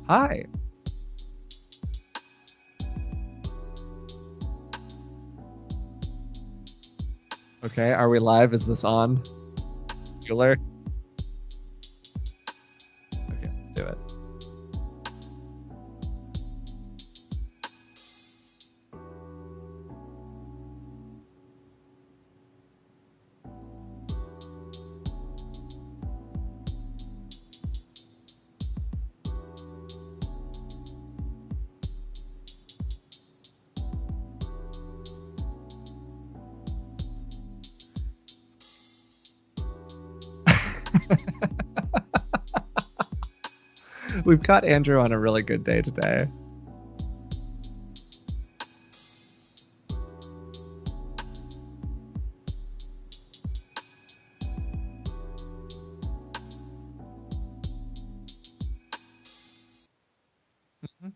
Hi. Okay, are we live? Is this on? Bueller? Okay, let's do it. We've got Andrew on a really good day today. Mhm.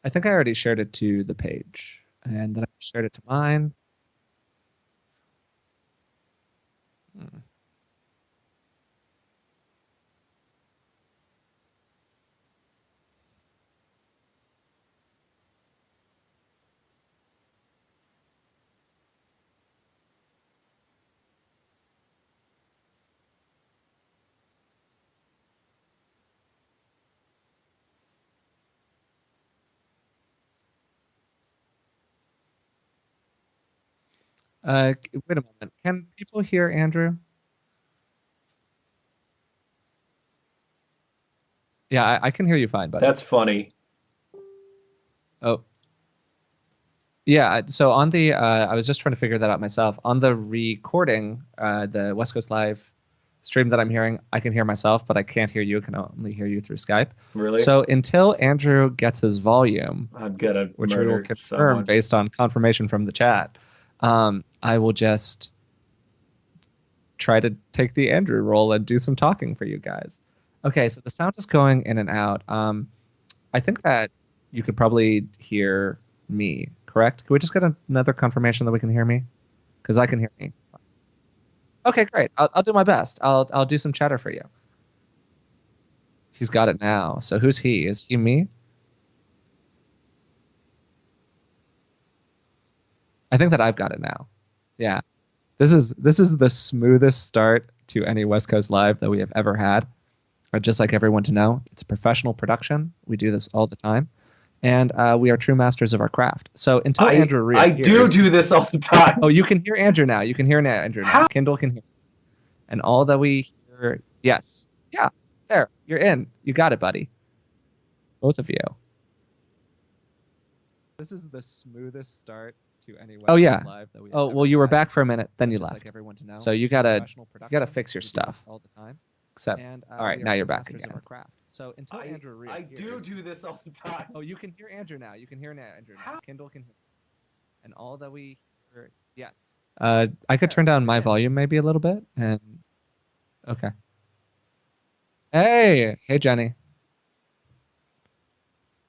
I think I already shared it to the page, and then I shared it to mine. Hmm. Wait a moment. Can people hear Andrew? Yeah, I can hear you fine, buddy. That's funny. Oh, yeah. So on the, I was just trying to figure that out myself. On the recording, the West Coast Live stream that I'm hearing, I can hear myself, but I can't hear you. I can only hear you through Skype. Really? So until Andrew gets his volume, I'm gonna which we will murder confirm someone. based on confirmation from the chat, I will just try to take the Andrew role and do some talking for you guys. Okay, so the sound is going in and out. I think that you could probably hear me, correct? Can we just get another confirmation that we can hear me? Because I can hear me. Okay, great. I'll do my best. I'll do some chatter for you. He's got it now. So who's he? Is he me? I think that I've got it now. Yeah. This is the smoothest start to any West Coast Live that we have ever had. I'd just like everyone to know it's a professional production. We do this all the time, and we are true masters of our craft. So until I Andrew I do reappears, do this all the oh, time. you can hear Andrew now. You can hear Andrew now. How? Kindle can hear, and all that we hear, yes, yeah, there, you're in. You got it, buddy. Both of you. This is the smoothest start to any West Coast Live that we have. Oh, well, you were back for a minute, then you left. Like everyone to know. So you gotta fix your stuff all the time. Except, all right, now you're back again. So until Andrew I do reappears, do this all the time. oh, you can hear Andrew now. You can hear Andrew now. How? Kindle can hear, and all that we hear, yes. I could turn down my volume maybe a little bit, and okay. Hey, Jenny.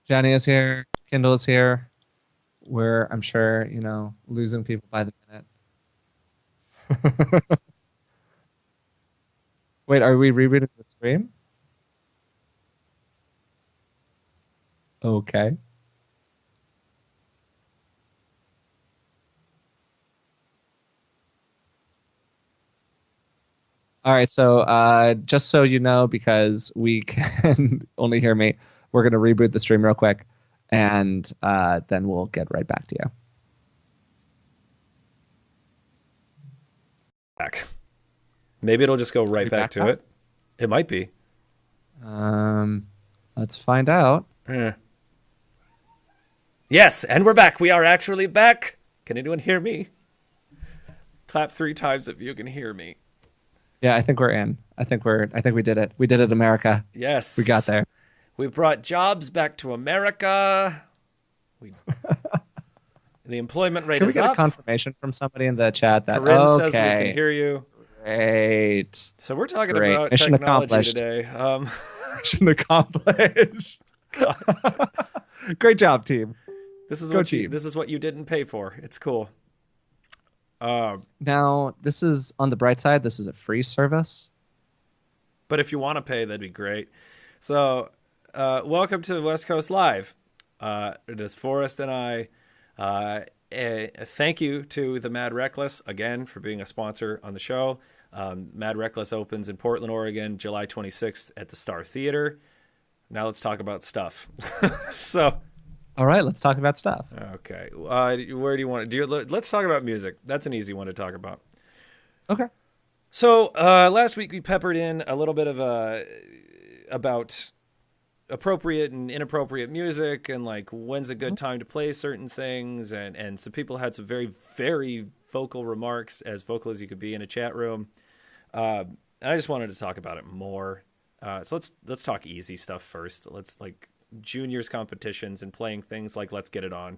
Jenny is here. Kindle is here. We're, I'm sure, losing people by the minute. Wait, are we rebooting the stream? Okay. All right, so just so you know, because we can only hear me, we're going to reboot the stream real quick, and then we'll get right back to you. Back. Maybe it'll just go Are right we back back to now? it. It might be. Um, let's find out. Eh. Yes, and we're back. We are actually back. Can anyone hear me? Clap 3 times if you can hear me. Yeah, I think we're in. I think we did it. We did it, America. We got Yes. there. We brought jobs back to America. We, the employment rate Can we is get a up. confirmation from somebody in the chat that Corinne says we can okay, hear you. great, So we're talking great. about Mission technology accomplished. today. Mission accomplished. God, Great job, team. this is Go what you team. this is what you didn't pay for. It's cool. Uh, Now, this is on the bright side. This is a free service. but if you want to pay, that'd be great. So, welcome to West Coast Live. It is Forrest and I. Thank you to the Mad Reckless again for being a sponsor on the show. Mad Reckless opens in Portland, Oregon, July 26th at the Star Theater. Now let's talk about stuff. So, All right, let's talk about stuff. okay, where do you want to do? Let's talk about music. That's an easy one to talk about. Okay. So last week we peppered in a little bit of about appropriate and inappropriate music and like when's a good time to play certain things, and some people had some very, very vocal remarks, as vocal as you could be in a chat room. And I just wanted to talk about it more. So let's talk easy stuff first. Let's like juniors competitions and playing things like Let's Get It On.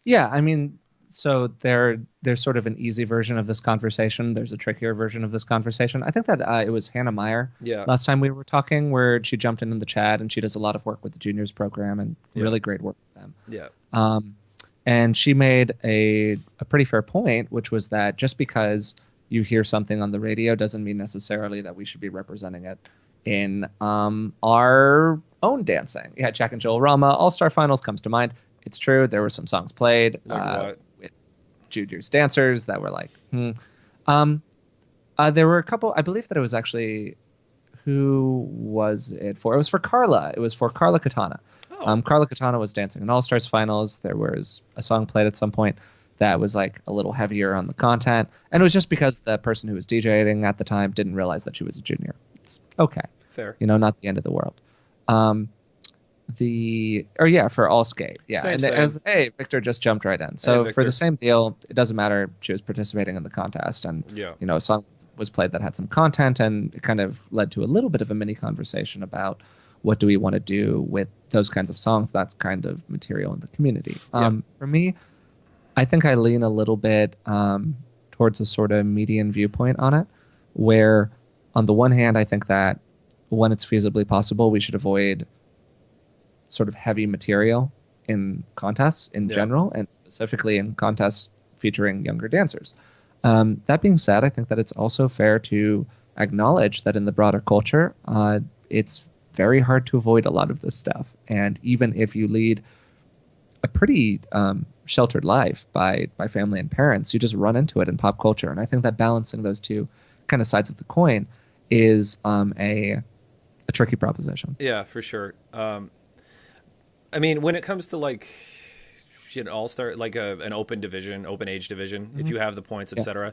Yeah, I mean, so there's sort of an easy version of this conversation. There's a trickier version of this conversation. I think that it was Hannah Meyer Yeah. last time we were talking where she jumped in the chat, and she does a lot of work with the juniors program and Yeah. really great work with them. Yeah. And she made a pretty fair point, which was that just because you hear something on the radio doesn't mean necessarily that we should be representing it in our own dancing. Yeah, Jack and Joel Rama, All-Star Finals comes to mind. It's true. There were some songs played Like what? with juniors dancers that were like, there were a couple. I believe that it was actually, who was it for? It was for Carla. It was for Carla Katana. Oh. Carla Katana was dancing in All Stars finals. There was a song played at some point that was like a little heavier on the content, and it was just because the person who was DJing at the time didn't realize that she was a junior. It's okay, Fair. not the end of the world. For All Skate, yeah. Same. Hey, Victor just jumped right in. So Hey, for Victor. the same deal, it doesn't matter. She was participating in the contest, and Yeah. a song was played that had some content, and it kind of led to a little bit of a mini conversation about what do we want to do with those kinds of songs, that's kind of material in the community. For me, I think I lean a little bit towards a sort of median viewpoint on it, where on the one hand, I think that when it's feasibly possible, we should avoid sort of heavy material in contests in general, and specifically in contests featuring younger dancers. That being said, I think that it's also fair to acknowledge that in the broader culture, it's very hard to avoid a lot of this stuff. And even if you lead a pretty sheltered life by family and parents, you just run into it in pop culture. And I think that balancing those two kind of sides of the coin is a tricky proposition. Yeah, for sure. I mean, when it comes to like all-star, like an open division, open age division, if you have the points, etc.,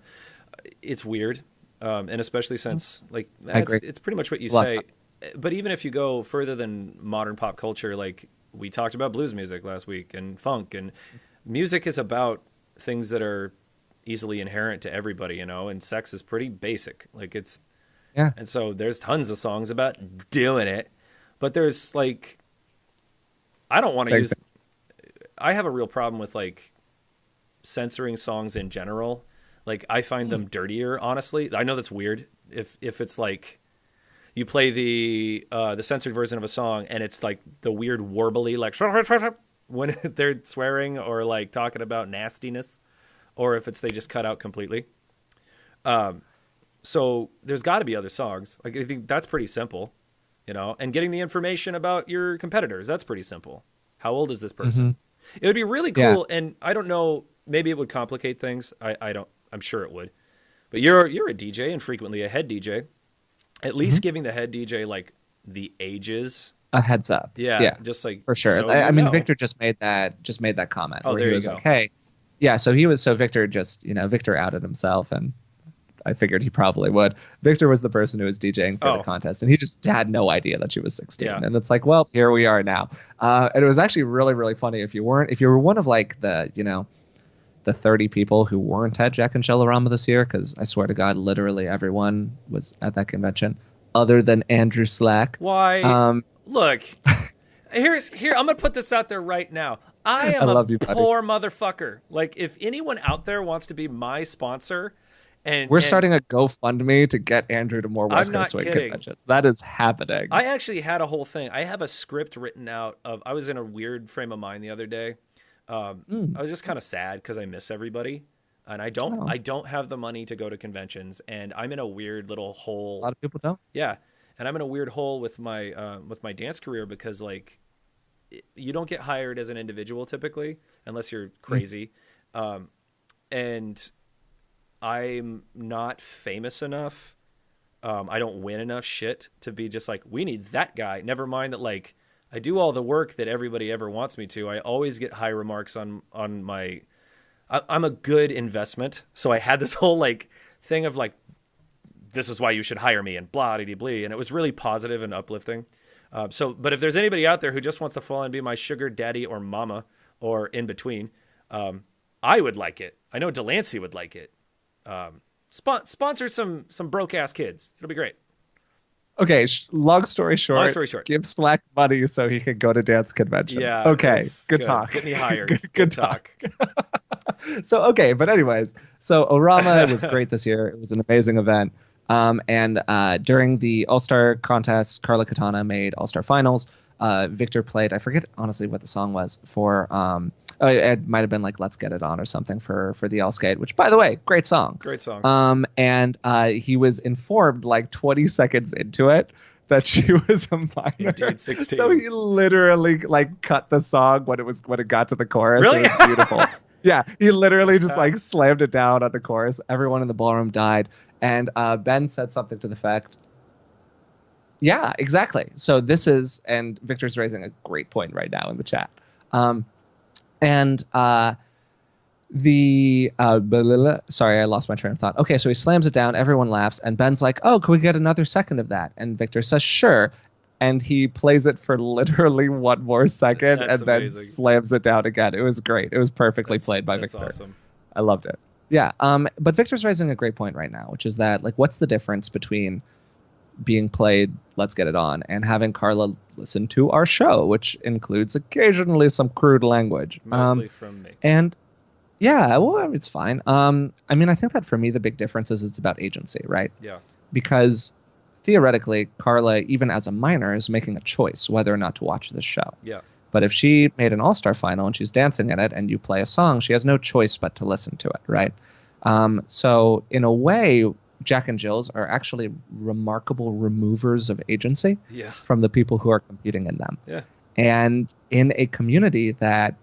it's weird. And especially since like it's pretty much what you say. But even if you go further than modern pop culture, like we talked about blues music last week and funk, and music is about things that are easily inherent to everybody, and sex is pretty basic. Like it's, and so there's tons of songs about doing it, but there's like, I don't want to use, I have a real problem with like censoring songs in general. Like I find them dirtier, honestly. I know that's weird. If it's like, you play the censored version of a song and it's like the weird warbly like when they're swearing or like talking about nastiness, or if it's they just cut out completely. So there's got to be other songs. Like I think that's pretty simple, and getting the information about your competitors, that's pretty simple. How old is this person? It would be really cool, and I don't know, maybe it would complicate things. I'm sure it would. But you're a DJ and frequently a head DJ. At least giving the head DJ like the ages, a heads up. Yeah. Just like for sure. So I mean, Victor just made that comment. Oh, where there he you was go. Like, hey, yeah. So Victor just Victor outed himself, and I figured he probably would. Victor was the person who was DJing for the contest, and he just had no idea that she was 16. Yeah. And it's like, well, here we are now. And it was actually really, really funny if you were one of like the the 30 people who weren't at Jack and Jellorama this year, because I swear to God, literally everyone was at that convention, other than Andrew Slack. Why? Look, here. I'm gonna put this out there right now. I I am a love you, buddy. poor motherfucker. Like, if anyone out there wants to be my sponsor, We're and starting a GoFundMe to get Andrew to more I'm West not Coast Swing kidding. conventions. That is happening. I actually had a whole thing. I have a script written out of. I was in a weird frame of mind the other day. I was just kind of sad because I miss everybody, and Oh, I don't have the money to go to conventions, and I'm in a weird little a hole. lot of people don't. Yeah, and I'm in a weird hole with my dance career because like you don't get hired as an individual typically unless you're crazy, and I'm not famous enough. I don't win enough shit to be just like, we need that guy. Never mind that, like, I do all the work that everybody ever wants me to. I always get high remarks on my. I'm a good investment, so I had this whole like thing of like, this is why you should hire me and blah de blee, and it was really positive and uplifting. But if there's anybody out there who just wants to fall and be my sugar daddy or mama or in between, I would like it. I know Delancey would like it. Sponsor some broke ass kids. It'll be great. Okay, long story short. Long story short. Give Slack money so he can go to dance conventions. Yeah. Okay, good talk. Get me hired. Good talk. So, okay, but anyways, so Orama was great this year. It was an amazing event. And during the All-Star contest, Carla Katana made All-Star finals. Victor played, I forget honestly what the song was for, it might have been like Let's Get It On or something for the All Skate, which, by the way, great song. Great song. And he was informed like 20 seconds into it that she was a minor. Indeed, 16. So he literally like cut the song when it got to the chorus. Really? It was beautiful. Yeah, he literally just like slammed it down on the chorus. Everyone in the ballroom died. And Ben said something to the effect, yeah, exactly. So this is, and Victor's raising a great point right now in the chat. Sorry, I lost my train of thought. Okay, so he slams it down, everyone laughs, and Ben's like, oh, can we get another second of that? And Victor says, sure. And he plays it for literally one more second. That's and then amazing. slams it down again. It was great. It was perfectly played by that's Victor. Awesome. I loved it. Yeah. But Victor's raising a great point right now, which is that, like, what's the difference between being played Let's Get It On and having Carla listen to our show, which includes occasionally some crude language. Mostly from me. And yeah, well, it's fine. I mean, I think that for me, the big difference is it's about agency, right? Yeah. Because theoretically, Carla, even as a minor, is making a choice whether or not to watch this show. Yeah. But if she made an all-star final and she's dancing in it and you play a song, she has no choice but to listen to it, right? So in a way, Jack and Jill's are actually remarkable removers of agency from the people who are competing in them. Yeah. And in a community that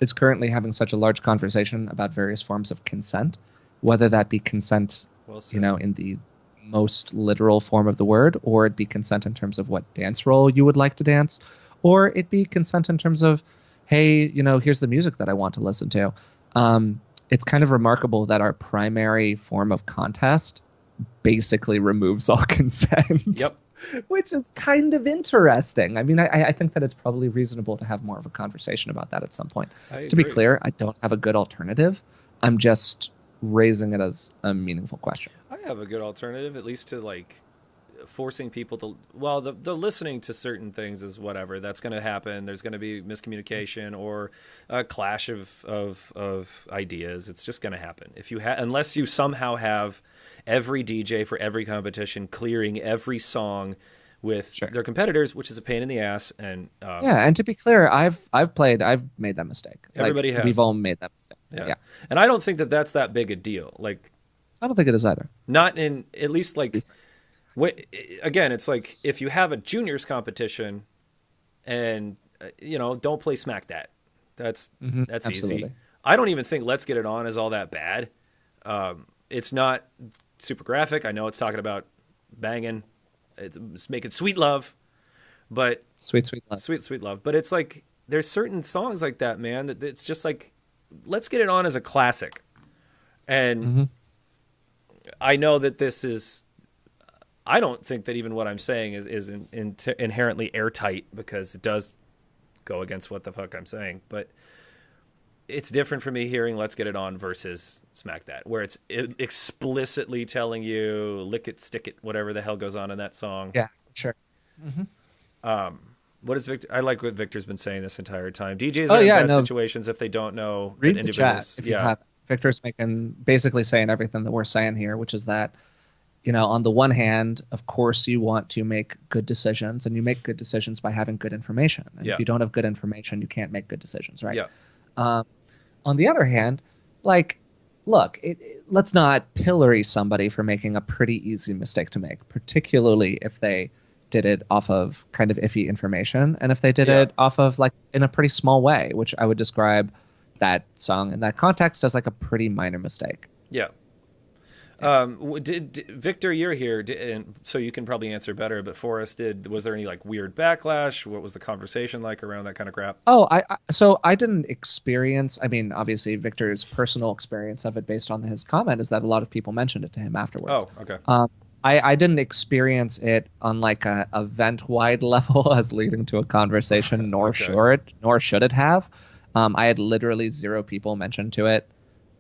is currently having such a large conversation about various forms of consent, whether that be consent, in the most literal form of the word, or it be consent in terms of what dance role you would like to dance, or it be consent in terms of, hey, here's the music that I want to listen to. It's kind of remarkable that our primary form of contest basically removes all consent. Yep. Which is kind of interesting. I mean, I think that it's probably reasonable to have more of a conversation about that at some point. To be clear, I don't have a good alternative. I'm just raising it as a meaningful question. I have a good alternative, at least to like forcing people to, well, the listening to certain things is whatever. That's going to happen. There's going to be miscommunication or a clash of ideas. It's just going to happen. Unless you somehow have every DJ for every competition clearing every song with their competitors, which is a pain in the ass. And and to be clear, I've made that mistake. Everybody has. We've all made that mistake. Yeah. And I don't think that that's that big a deal. Like, I don't think it is either. Not in, at least like, again, it's like if you have a juniors competition and don't play smack that. That's Absolutely. easy. I don't even think Let's Get It On is all that bad. It's not super graphic. I know it's talking about banging. It's making sweet love, but sweet love. Sweet love. But it's like there's certain songs like that, man. That it's just like Let's Get It On as a classic, and I know that this is. I don't think that even what I'm saying is inherently airtight because it does go against what the fuck I'm saying. But it's different for me hearing "Let's Get It On" versus "Smack That," where it's explicitly telling you "lick it, stick it," whatever the hell goes on in that song. Yeah, sure. Hmm. What is Victor? I like what Victor's been saying this entire time. DJs Oh are in yeah, bad no. situations if they don't know that Read the chat individuals. if you Yeah, have. Victor's making basically saying everything that we're saying here, which is that on the one hand, of course, you want to make good decisions, and you make good decisions by having good information. And if yeah, you don't have good information, you can't make good decisions, right? yeah, Um, on the other hand, like, look, let's not pillory somebody for making a pretty easy mistake to make, particularly if they did it off of kind of iffy information, and if they did yeah, it off of like in a pretty small way, which I would describe that song in that context as like a pretty minor mistake. yeah. Yeah. Victor? You're here, and so you can probably answer better. But Forrest, was there any like weird backlash? What was the conversation like around that kind of crap? Oh, so I didn't experience. I mean, obviously, Victor's personal experience of it, based on his comment, is that a lot of people mentioned it to him afterwards. Oh, okay, Um, I didn't experience it on like a event wide level as leading to a conversation, okay, nor should it have. I had literally zero people mention to it,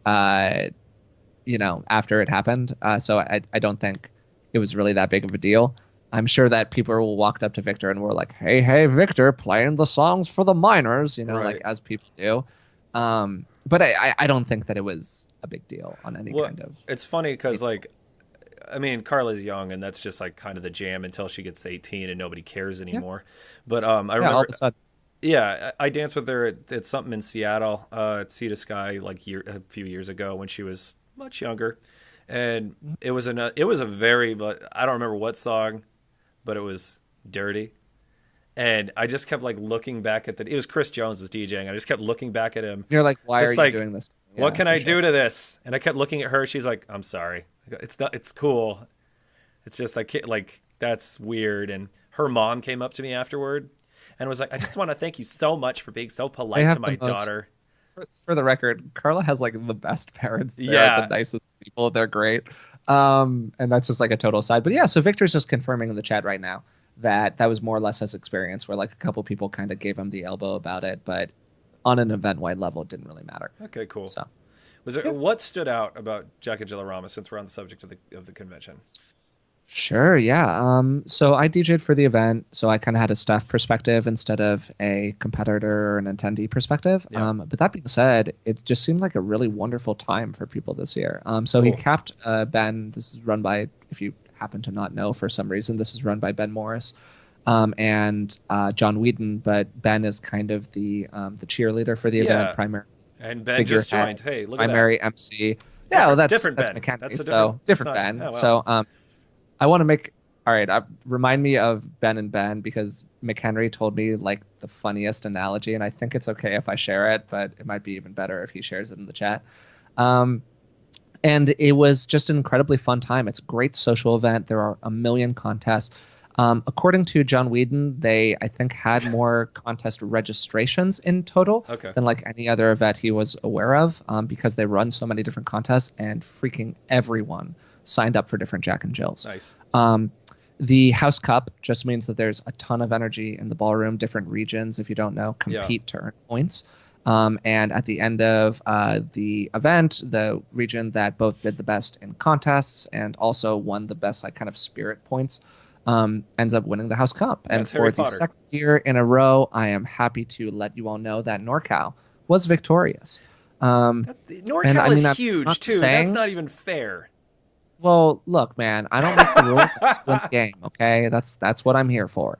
uh, after it happened. So I don't think it was really that big of a deal. I'm sure that people walked up to Victor and were like, "Hey, hey, Victor, playing the songs for the minors," like right. as people do. But I don't think that it was a big deal on any Well, kind of. it's funny because like I mean, Carla's young, and that's just like kind of the jam until she gets 18 and nobody cares Yeah, anymore. But I yeah. All remember, of a sudden, yeah, I danced with her at something in Seattle, at Sea to Sky, like a few years ago when she was much younger, and it was a very, but I don't remember what song, but it was dirty. And I just kept like looking back at it was Chris Jones was DJing. I just kept looking back at him, you're like, "Why are just you like, doing this?" what Yeah, can for I sure. do to this? And I kept looking at her. She's like, I'm sorry. I go, it's not. It's cool. It's just like that's weird. And her mom came up to me afterward and was like, I just want to thank you so much for being so I polite to have my the most. daughter. For the record, Carla has like the best parents. They're the Yeah, nicest people. They're great. And that's just like a total side. But yeah, so Victor's just confirming in the chat right now that that was more or less his experience, where like a couple people kind of gave him the elbow about it, but on an event-wide level, it didn't really matter. okay, cool. So Was there yeah. what stood out about Jack and Jill since we're on the subject of the convention? Sure, yeah. So I DJ'd for the event, so I kind of had a staff perspective instead of a competitor or an attendee perspective. Yeah, But that being said, it just seemed like a really wonderful time for people this year. So he cool. capped Ben. This is run by, if you happen to not know for some reason, this is run by Ben Morris, and John Whedon. But Ben is kind of the cheerleader for the event, Yeah, primary and Ben just figurehead, joined. Hey, look at that. primary MC. Yeah, well, Different, that's different that's Ben. McHenry. That's a different. So That's different not. Ben. Oh well. So I want to make all right. Remind me of Ben and Ben because McHenry told me like the funniest analogy, and I think it's okay if I share it, but it might be even better if he shares it in the chat. Um, and it was just an incredibly fun time. It's a great social event. There are a million contests. According to John Whedon, they I think had more contest registrations in total Okay. than like any other event he was aware of, because they run so many different contests and freaking everyone signed up for different Jack and Jills. Nice. The House Cup just means that there's a ton of energy in the ballroom. Different regions, if you don't know, Yeah. compete to earn points. And at the end of the event, the region that both did the best in contests and also won the best like kind of spirit points ends up winning the House Cup. And That's for Harry the Potter. second year in a row, I am happy to let you all know that NorCal was victorious. And I NorCal mean, is I'm huge not too. That's saying, not even fair. well, look, man, I don't make the rules. I just win the game. Okay, that's what I'm here for.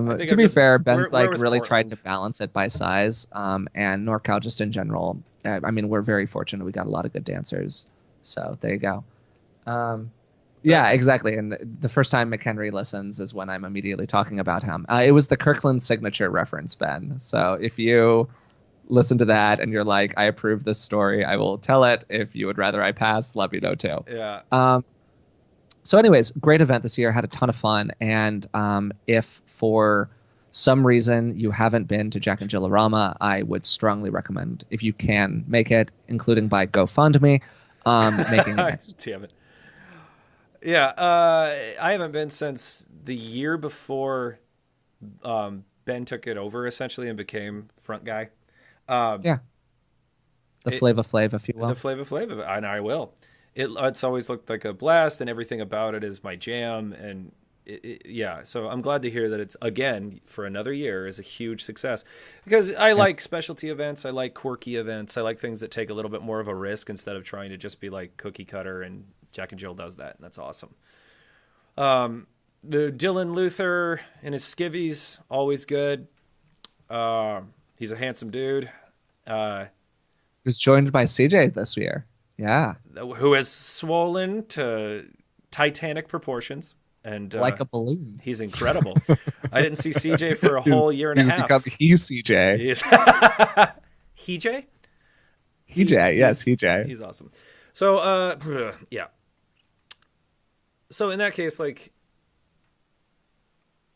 I think To I'm be just fair, where Ben's where like was really tried to Portland? balance it by size, and NorCal just in general. I mean, we're very fortunate. We got a lot of good dancers, so there you go. Um, But yeah, exactly. And the first time McHenry listens is when I'm immediately talking about him. It was the Kirkland signature reference, Ben. So if you listen to that and you're like, I approve this story, I will tell it. If you would rather I pass, let me know too. yeah, Um, so, anyways, great event this year. Had a ton of fun. And if for some reason you haven't been to Jack and Jillarama, I would strongly recommend, if you can make it, including by GoFundMe, making it next. damn it. Yeah, I haven't been since the year before Ben took it over essentially and became front guy. Um, Yeah. The Flava Flav, if you The will. Flava Flav of it, and I will. It's always looked like a blast, and everything about it is my jam. And yeah, so I'm glad to hear that it's again for another year is a huge success because I like specialty events, I like quirky events, I like things that take a little bit more of a risk instead of trying to just be like cookie cutter. And Jack and Jill does that, and that's awesome. The Dylan Luther and his skivvies always good. He's a handsome dude. He was joined by CJ this year. Yeah. Who has swollen to Titanic proportions. And like a balloon. He's incredible. I didn't see CJ for a whole year and a half. He's CJ. He's HJ? HJ, yes, HJ. He's awesome. So, yeah. So in that case, like,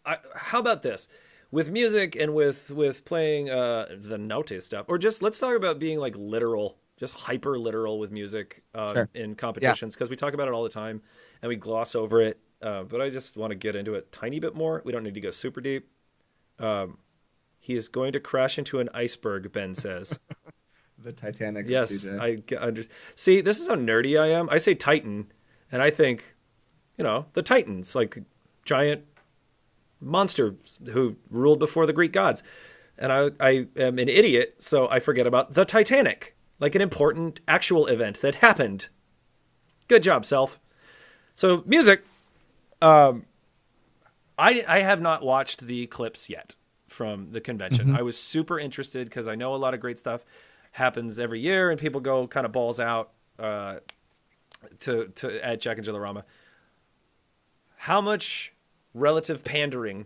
how about this? With music and with playing the note stuff, or just let's talk about being like literal, just hyper literal with music in competitions, because we talk about it all the time and we gloss over it. But I just want to get into it a tiny bit more. We don't need to go super deep. He is going to crash into an iceberg, Ben says. The Titanic. Yes, I understand. See, this is how nerdy I am. I say Titan, and I think, the Titans, like giant monsters who ruled before the Greek gods. And I am an idiot, so I forget about the Titanic, like an important actual event that happened. Good job, self. So, music. I have not watched the clips yet from the convention. Mm-hmm. I was super interested because I know a lot of great stuff happens every year and people go kind of balls out at Jack and Jill-A-Rama. How much relative pandering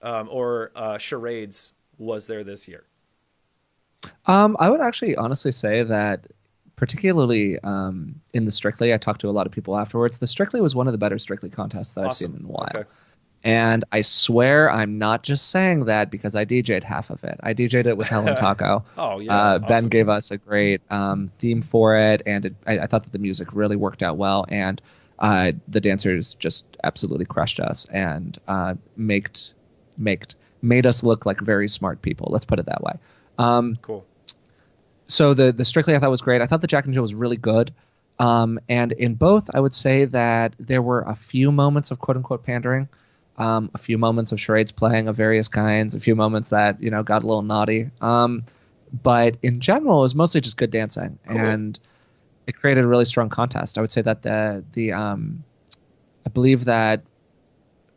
or charades was there this year? I would actually honestly say that particularly in the Strictly, I talked to a lot of people afterwards. The Strictly was one of the better Strictly contests that I've seen in a while. Okay. And I swear I'm not just saying that because I DJ'd half of it. I DJ'd it with Helen Taco. Oh, yeah. Ben gave us a great theme for it, and I thought that the music really worked out well, and the dancers just absolutely crushed us and made us look like very smart people. Let's put it that way. Cool. So the Strictly I thought was great. I thought the Jack and Jill was really good. And in both, I would say that there were a few moments of quote unquote pandering, a few moments of charades playing of various kinds, a few moments that, got a little naughty. But in general, it was mostly just good dancing. Cool. And it created a really strong contest. I would say that I believe that,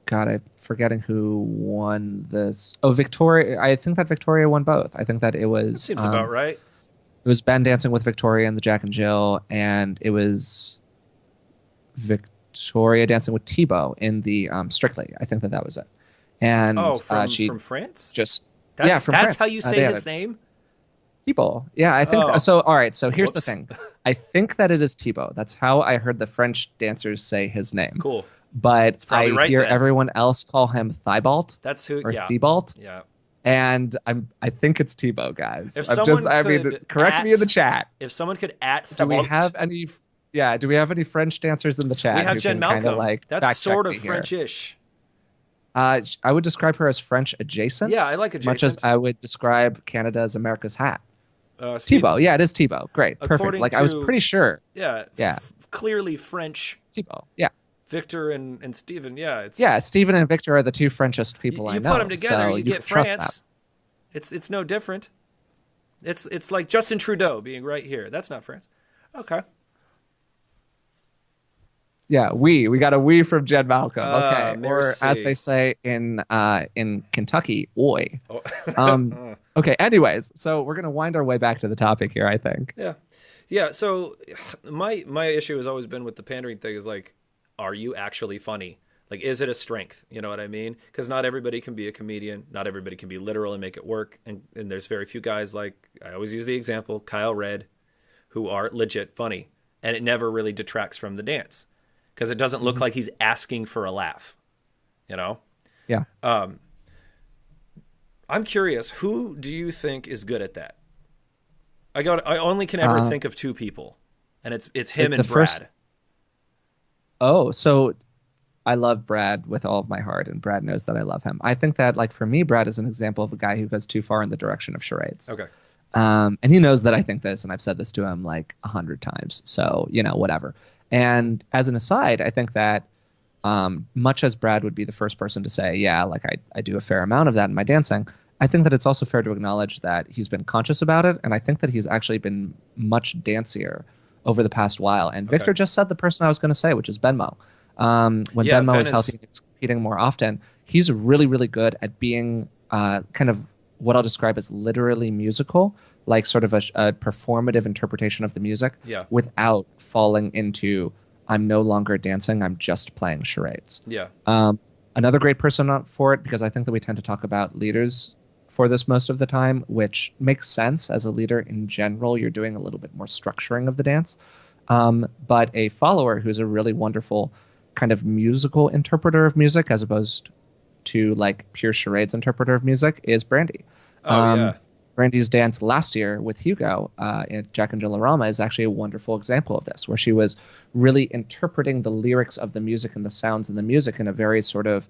God, I'm forgetting who won this. Oh, Victoria. I think that Victoria won both. I think that it was. That seems about right. It was Ben dancing with Victoria and the Jack and Jill, and it was Victoria dancing with Thibaut in the Strictly. I think that was it. And from France? From France. That's how you say his name? Thibaut. Yeah, I think so. All right, so here's the thing. I think that it is Thibaut. That's how I heard the French dancers say his name. Cool. But I hear everyone else call him Thibault. That's who. Or Thibault. Yeah. And I think it's Thibaut, guys. Correct me in the chat. If someone could Thibaut. Do we have any? Yeah. Do we have any French dancers in the chat? We have Jen Malcolm. That's sort of here? French-ish. I would describe her as French adjacent. Yeah, I like adjacent. Much as I would describe Canada as America's hat. Thibaut. Yeah, it is Thibaut. Great. Perfect. I was pretty sure. Yeah. Yeah. Clearly French. Thibaut. Yeah. Victor and Stephen, yeah. Stephen and Victor are the two Frenchest people I know. You put them together, so you get France. It's no different. It's like Justin Trudeau being right here. That's not France. Okay. Yeah, we got a we from Jen Malcolm. Okay, merci. Or as they say in Kentucky, oi. Oh. Okay. Anyways, so we're gonna wind our way back to the topic here, I think. Yeah. So my issue has always been with the pandering thing is like, are you actually funny? Like, is it a strength? You know what I mean? Because not everybody can be a comedian. Not everybody can be literal and make it work. And there's very few guys, like, I always use the example, Kyle Red, who are legit funny. And it never really detracts from the dance. Because it doesn't look like he's asking for a laugh. Yeah. I'm curious, who do you think is good at that? I only can ever think of two people. And it's him and Brad. Oh, so I love Brad with all of my heart, and Brad knows that I love him. I think that, like, for me, Brad is an example of a guy who goes too far in the direction of charades. Okay. And he knows that I think this, and I've said this to him like 100 times. So, whatever. And as an aside, I think that much as Brad would be the first person to say, yeah, like I do a fair amount of that in my dancing, I think that it's also fair to acknowledge that he's been conscious about it. And I think that he's actually been much dancier over the past while. And Victor just said the person I was going to say, which is Benmo. When Benmo is healthy and is competing more often, he's really, really good at being kind of what I'll describe as literally musical, like sort of a performative interpretation of the music without falling into I'm no longer dancing, I'm just playing charades. Yeah. Another great person for it, because I think that we tend to talk about leaders for this most of the time, which makes sense. As a leader in general, you're doing a little bit more structuring of the dance. But a follower who's a really wonderful kind of musical interpreter of music as opposed to like pure charades interpreter of music is Brandy. Brandy's dance last year with Hugo at Jack and Jill-A-Rama is actually a wonderful example of this, where she was really interpreting the lyrics of the music and the sounds in the music in a very sort of,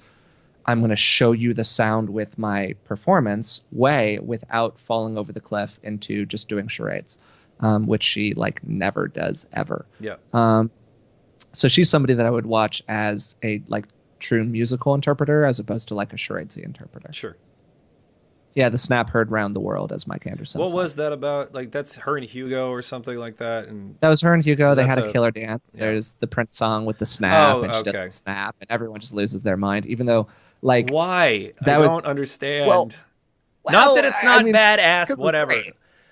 I'm going to show you the sound with my performance way without falling over the cliff into just doing charades, which she like never does ever. Yeah. So she's somebody that I would watch as a like true musical interpreter as opposed to like a charadesy interpreter. Sure. Yeah, the snap heard round the world, as Mike Anderson What said. was that about? Like, that's her and Hugo or something like that? And that was her and Hugo. They had a killer dance. Yeah. There's the Prince song with the snap, and she does the snap, and everyone just loses their mind, even though, like... Why? I don't understand. Well, not that it's not badass, whatever.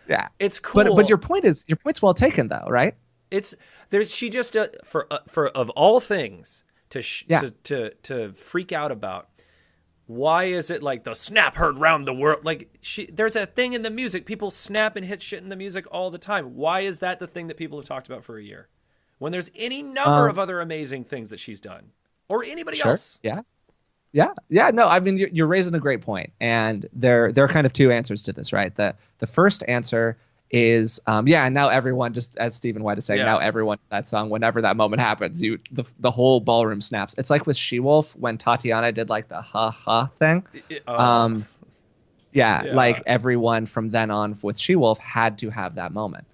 Yeah. It's cool. But your point's well taken, though, right? She just, for of all things to freak out about, why is it like the snap heard round the world? Like there's a thing in the music. People snap and hit shit in the music all the time. Why is that the thing that people have talked about for a year? When there's any number of other amazing things that she's done, or anybody else. Yeah. No, I mean you're raising a great point, and there are kind of two answers to this, right? The first answer is and now everyone, just as Stephen White is saying, now everyone that song, whenever that moment happens, the whole ballroom snaps. It's like with She-Wolf when Tatiana did like the ha ha thing. Like everyone from then on with She-Wolf had to have that moment.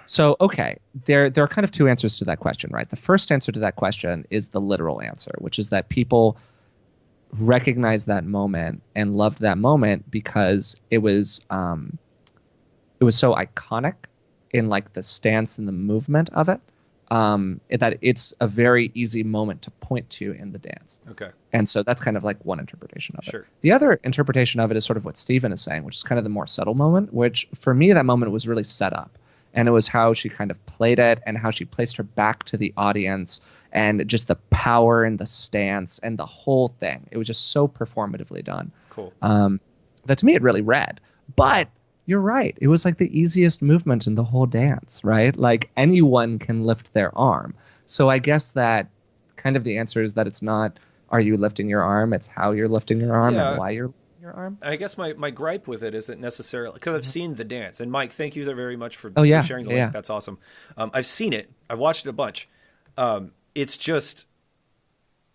So okay, there are kind of two answers to that question, right? The first answer to that question is the literal answer, which is that people recognized that moment and loved that moment because it was so iconic in like the stance and the movement of it, that it's a very easy moment to point to in the dance. Okay. And so that's kind of like one interpretation of it. Sure. The other interpretation of it is sort of what Stephen is saying, which is kind of the more subtle moment, which for me, that moment was really set up. And it was how she kind of played it and how she placed her back to the audience and just the power and the stance and the whole thing. It was just so performatively done. Cool. That to me, it really read. But you're right. It was like the easiest movement in the whole dance, right? Like anyone can lift their arm. So I guess that kind of the answer is that it's not, are you lifting your arm? It's how you're lifting your arm and why you're lifting your arm. I guess my gripe with it isn't necessarily, because I've seen the dance. And Mike, thank you very much for sharing the link. That's awesome. I've seen it. I've watched it a bunch. It's just,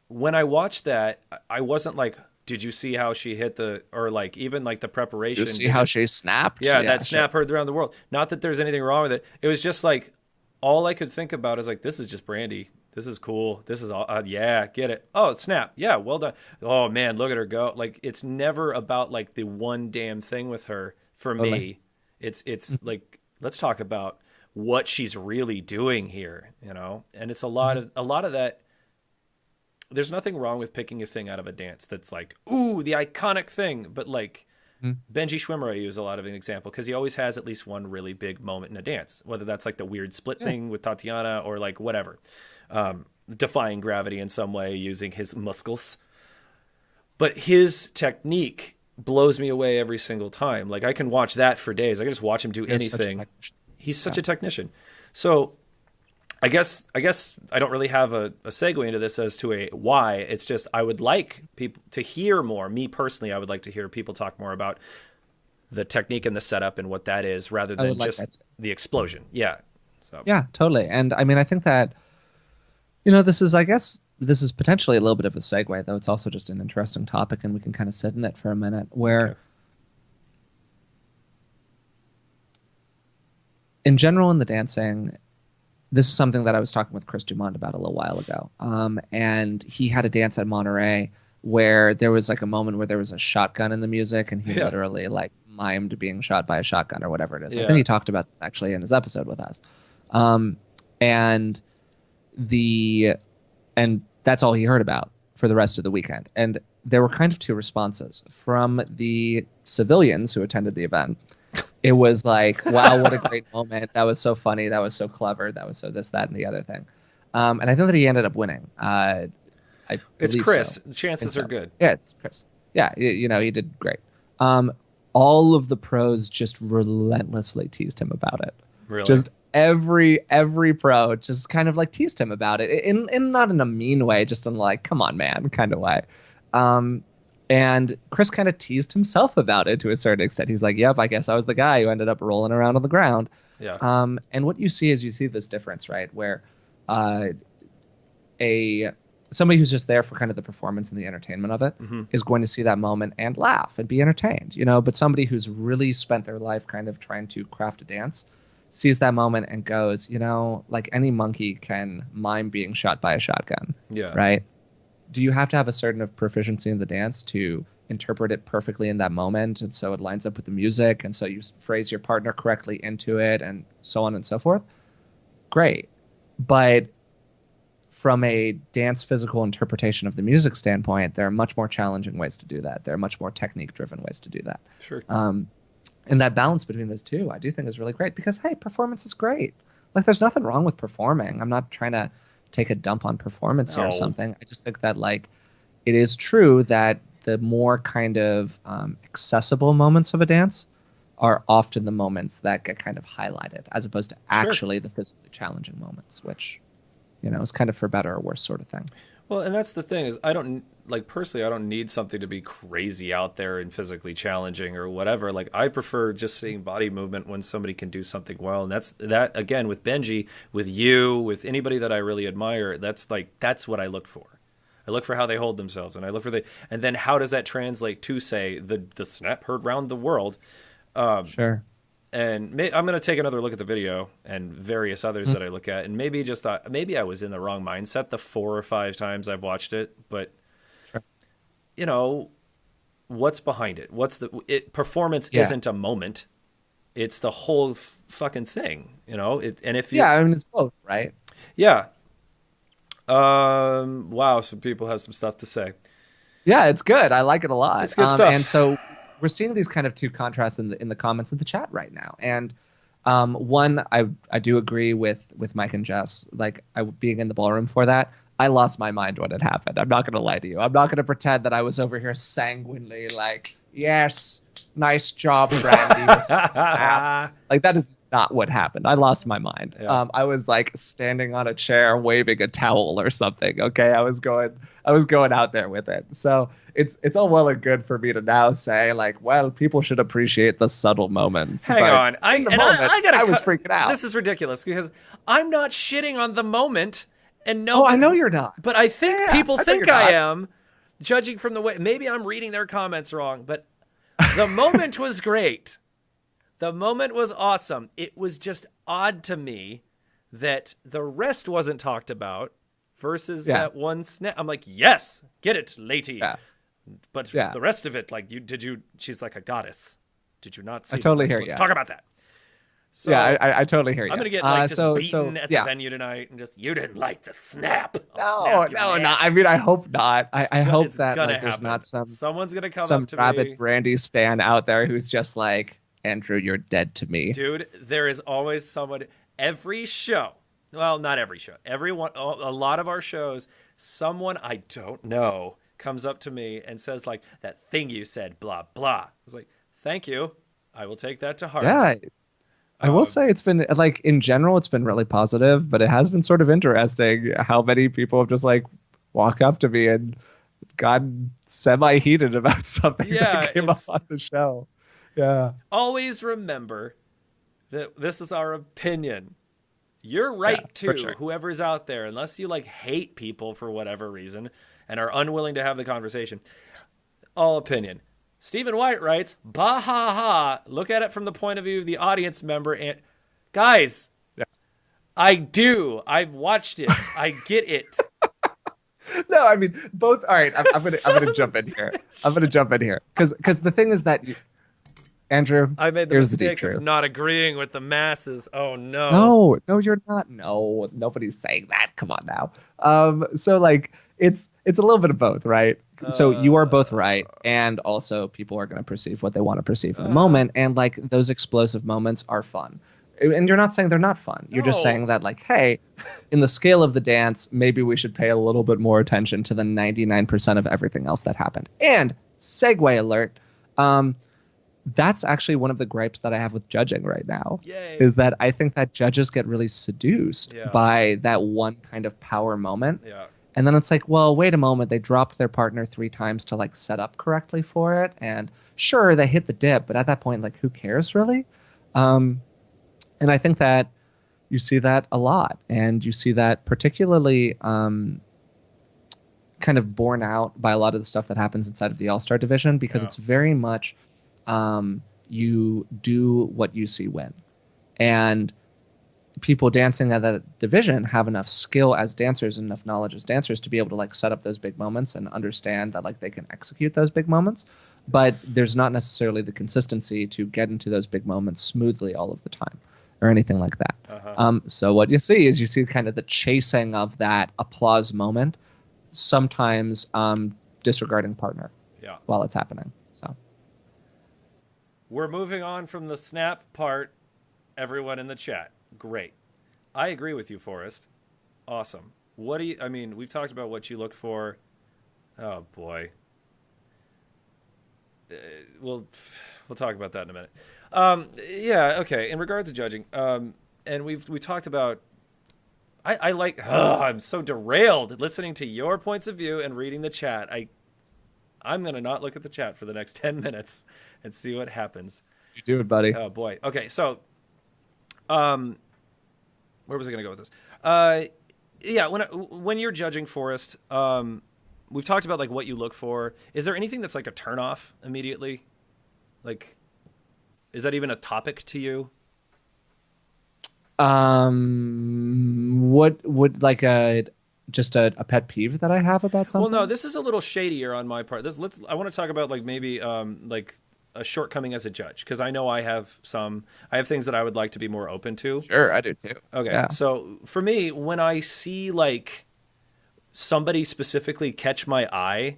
when I watched that, I wasn't like, did you see how she hit or like even like the preparation? Did you see how she snapped? Yeah, that snap heard around the world. Not that there's anything wrong with it. It was just like, all I could think about is like, this is just Brandy. This is cool. This is all, get it. Oh, snap. Yeah, well done. Oh man, look at her go. Like, it's never about like the one damn thing with her for me. It's like, let's talk about what she's really doing here, you know? And it's a lot of that. There's nothing wrong with picking a thing out of a dance that's like, ooh, the iconic thing. But like Benji Schwimmer, I use a lot of an example because he always has at least one really big moment in a dance, whether that's like the weird split thing with Tatiana or like whatever, defying gravity in some way using his muscles. But his technique blows me away every single time. Like I can watch that for days. I can just watch him do anything. He's such a technician. So I guess I don't really have a segue into this as to a why. It's just I would like people to hear more. Me personally, I would like to hear people talk more about the technique and the setup and what that is rather than just the explosion. Yeah. So. Yeah, totally. And I mean, I think that, this is potentially a little bit of a segue, though it's also just an interesting topic and we can kind of sit in it for a minute where in general in the dancing, this is something that I was talking with Chris Dumont about a little while ago. And he had a dance at Monterey where there was like a moment where there was a shotgun in the music, and he Yeah. literally like mimed being shot by a shotgun or whatever it is. I Yeah. think he talked about this actually in his episode with us. Um, and the and that's all he heard about for the rest of the weekend. And there were kind of two responses from the civilians who attended the event. It was like, wow, what a great moment. That was so funny. That was so clever. That was so this, that, and the other thing. And I think that he ended up winning. I It's believe Chris. so. The chances So. are good. Yeah, it's Chris. Yeah, he did great. All of the pros just relentlessly teased him about it. Really? Just every pro just kind of like teased him about it in not in a mean way, just in like, come on, man, kind of way. And Chris kind of teased himself about it to a certain extent. He's like, yep, I guess I was the guy who ended up rolling around on the ground. Yeah. And what you see is you see this difference, right? Where somebody who's just there for kind of the performance and the entertainment of it is going to see that moment and laugh and be entertained, but somebody who's really spent their life kind of trying to craft a dance sees that moment and goes, like any monkey can mime being shot by a shotgun. Yeah. Right. Do you have to have a certain of proficiency in the dance to interpret it perfectly in that moment? And so it lines up with the music. And so you phrase your partner correctly into it and so on and so forth. Great. But from a dance physical interpretation of the music standpoint, there are much more challenging ways to do that. There are much more technique driven ways to do that. Sure. And that balance between those two, I do think is really great because, hey, performance is great. Like, there's nothing wrong with performing. I'm not trying to take a dump on performance here or something. I just think that, like, it is true that the more kind of accessible moments of a dance are often the moments that get kind of highlighted as opposed to actually the physically challenging moments, which, is kind of for better or worse sort of thing. Well, and that's the thing is personally, I don't need something to be crazy out there and physically challenging or whatever. Like, I prefer just seeing body movement when somebody can do something well. And that again, with Benji, with you, with anybody that I really admire, that's what I look for. I look for how they hold themselves, and I look for and then how does that translate to, say, the snap heard round the world. Sure. And I'm going to take another look at the video and various others that I look at, and maybe just thought maybe I was in the wrong mindset the 4 or 5 times I've watched it, but sure. What's behind it? Performance isn't a moment; it's the whole fucking thing, And if I mean, it's both, right? Yeah. Wow. Some people have some stuff to say. Yeah, it's good. I like it a lot. It's good stuff. And so we're seeing these kind of two contrasts in the comments of the chat right now. And one, I do agree with Mike and Jess, like being in the ballroom for that. I lost my mind when it happened. I'm not going to lie to you. I'm not going to pretend that I was over here sanguinely like, yes, nice job, Brandy. Like, that is not what happened. I lost my mind. Yeah. I was like standing on a chair waving a towel or something. Okay, I was going out there with it. So it's all well and good for me to now say, like, well, people should appreciate the subtle moments. Hang on, I was freaking out. This is ridiculous because I'm not shitting on the moment, and I know you're not. But I think people think I am, judging from the way. Maybe I'm reading their comments wrong, but the moment was great. The moment was awesome. It was just odd to me that the rest wasn't talked about versus that one snap. I'm like, yes, get it, lady. Yeah. But the rest of it, like, she's like a goddess. Did you not see I totally hear you. Let's talk about that. So, I totally hear you. I'm going to get beaten at the venue tonight and just, you didn't like the snap. No. I mean, I hope not. I hope that there's not someone's going to come some up to rabid me. Brandy stan out there who's just like, Andrew, you're dead to me. Dude, there is always someone. Every show, well, not every show, everyone, a lot of our shows, someone I don't know comes up to me and says, like, that thing you said, blah, blah. I was like, thank you. I will take that to heart. Yeah. I will say it's been, like, in general, it's been really positive, but it has been sort of interesting how many people have just, like, walked up to me and gotten semi-heated about something that came up on the show. Yeah. Always remember that this is our opinion. You're right, too, sure. Whoever's out there, unless you, like, hate people for whatever reason and are unwilling to have the conversation. All opinion. Stephen White writes, bah ha ha, look at it from the point of view of the audience member, and Guys, Yeah. I do. I've watched it. I get it. No, I mean both. All right, I'm Son gonna of jump in a here. I'm bitch. gonna jump in here because the thing is that Andrew, I made the here's the deep mistake of truth. not agreeing with the masses. Oh no. No, no, you're not. No, nobody's saying that. Come on now. So like it's a little bit of both, right? So you are both Uh, right, and also people are going to perceive what they want to perceive in the uh, moment, and like those explosive moments are fun. And you're not saying they're not fun. You're just no. saying that like, hey, in the scale of the dance, maybe we should pay a little bit more attention to the 99% of everything else that happened. And segue alert. Um, that's actually one of the gripes that I have with judging right now Yay. is that I think that judges get really seduced Yeah. by that one kind of power moment. Yeah. And then it's like, well, wait a moment. They dropped their partner 3 times to like set up correctly for it. And sure, they hit the dip, but at that point, like, who cares really? Um, and I think that you see that a lot. And you see that particularly kind of borne out by a lot of the stuff that happens inside of the All Star division because Yeah. it's very much you do what you see win. And people dancing at that division have enough skill as dancers and enough knowledge as dancers to be able to like set up those big moments and understand that like they can execute those big moments. But there's not necessarily the consistency to get into those big moments smoothly all of the time or anything like that. Uh-huh. So what you see is you see kind of the chasing of that applause moment, sometimes disregarding partner Yeah. while it's happening. So We're moving on from the snap part, everyone in the chat. Great. I agree with you, Forrest. Awesome. What do you, I mean, we've talked about what you look for. Oh, boy. We'll we'll talk about that in a minute. Yeah, okay. In regards to judging, and we talked about. I like. Oh, I'm so derailed listening to your points of view and reading the chat. I'm gonna not look at the chat for the next 10 minutes and see what happens. you do it, buddy. Oh boy. Okay, so um, where was I gonna go with this? Uh, yeah, when you're judging Forrest, we've talked about like what you look for. Is there anything that's like a turnoff immediately? Like, is that even a topic to you? What would like a pet peeve that I have about Well, no, something? this is a little shadier on my part. This let's I want to talk about like maybe like a shortcoming as a judge because I know I have things that I would like to be more open to. Sure, I do too. Okay, Yeah. so for me, when I see like somebody specifically catch my eye,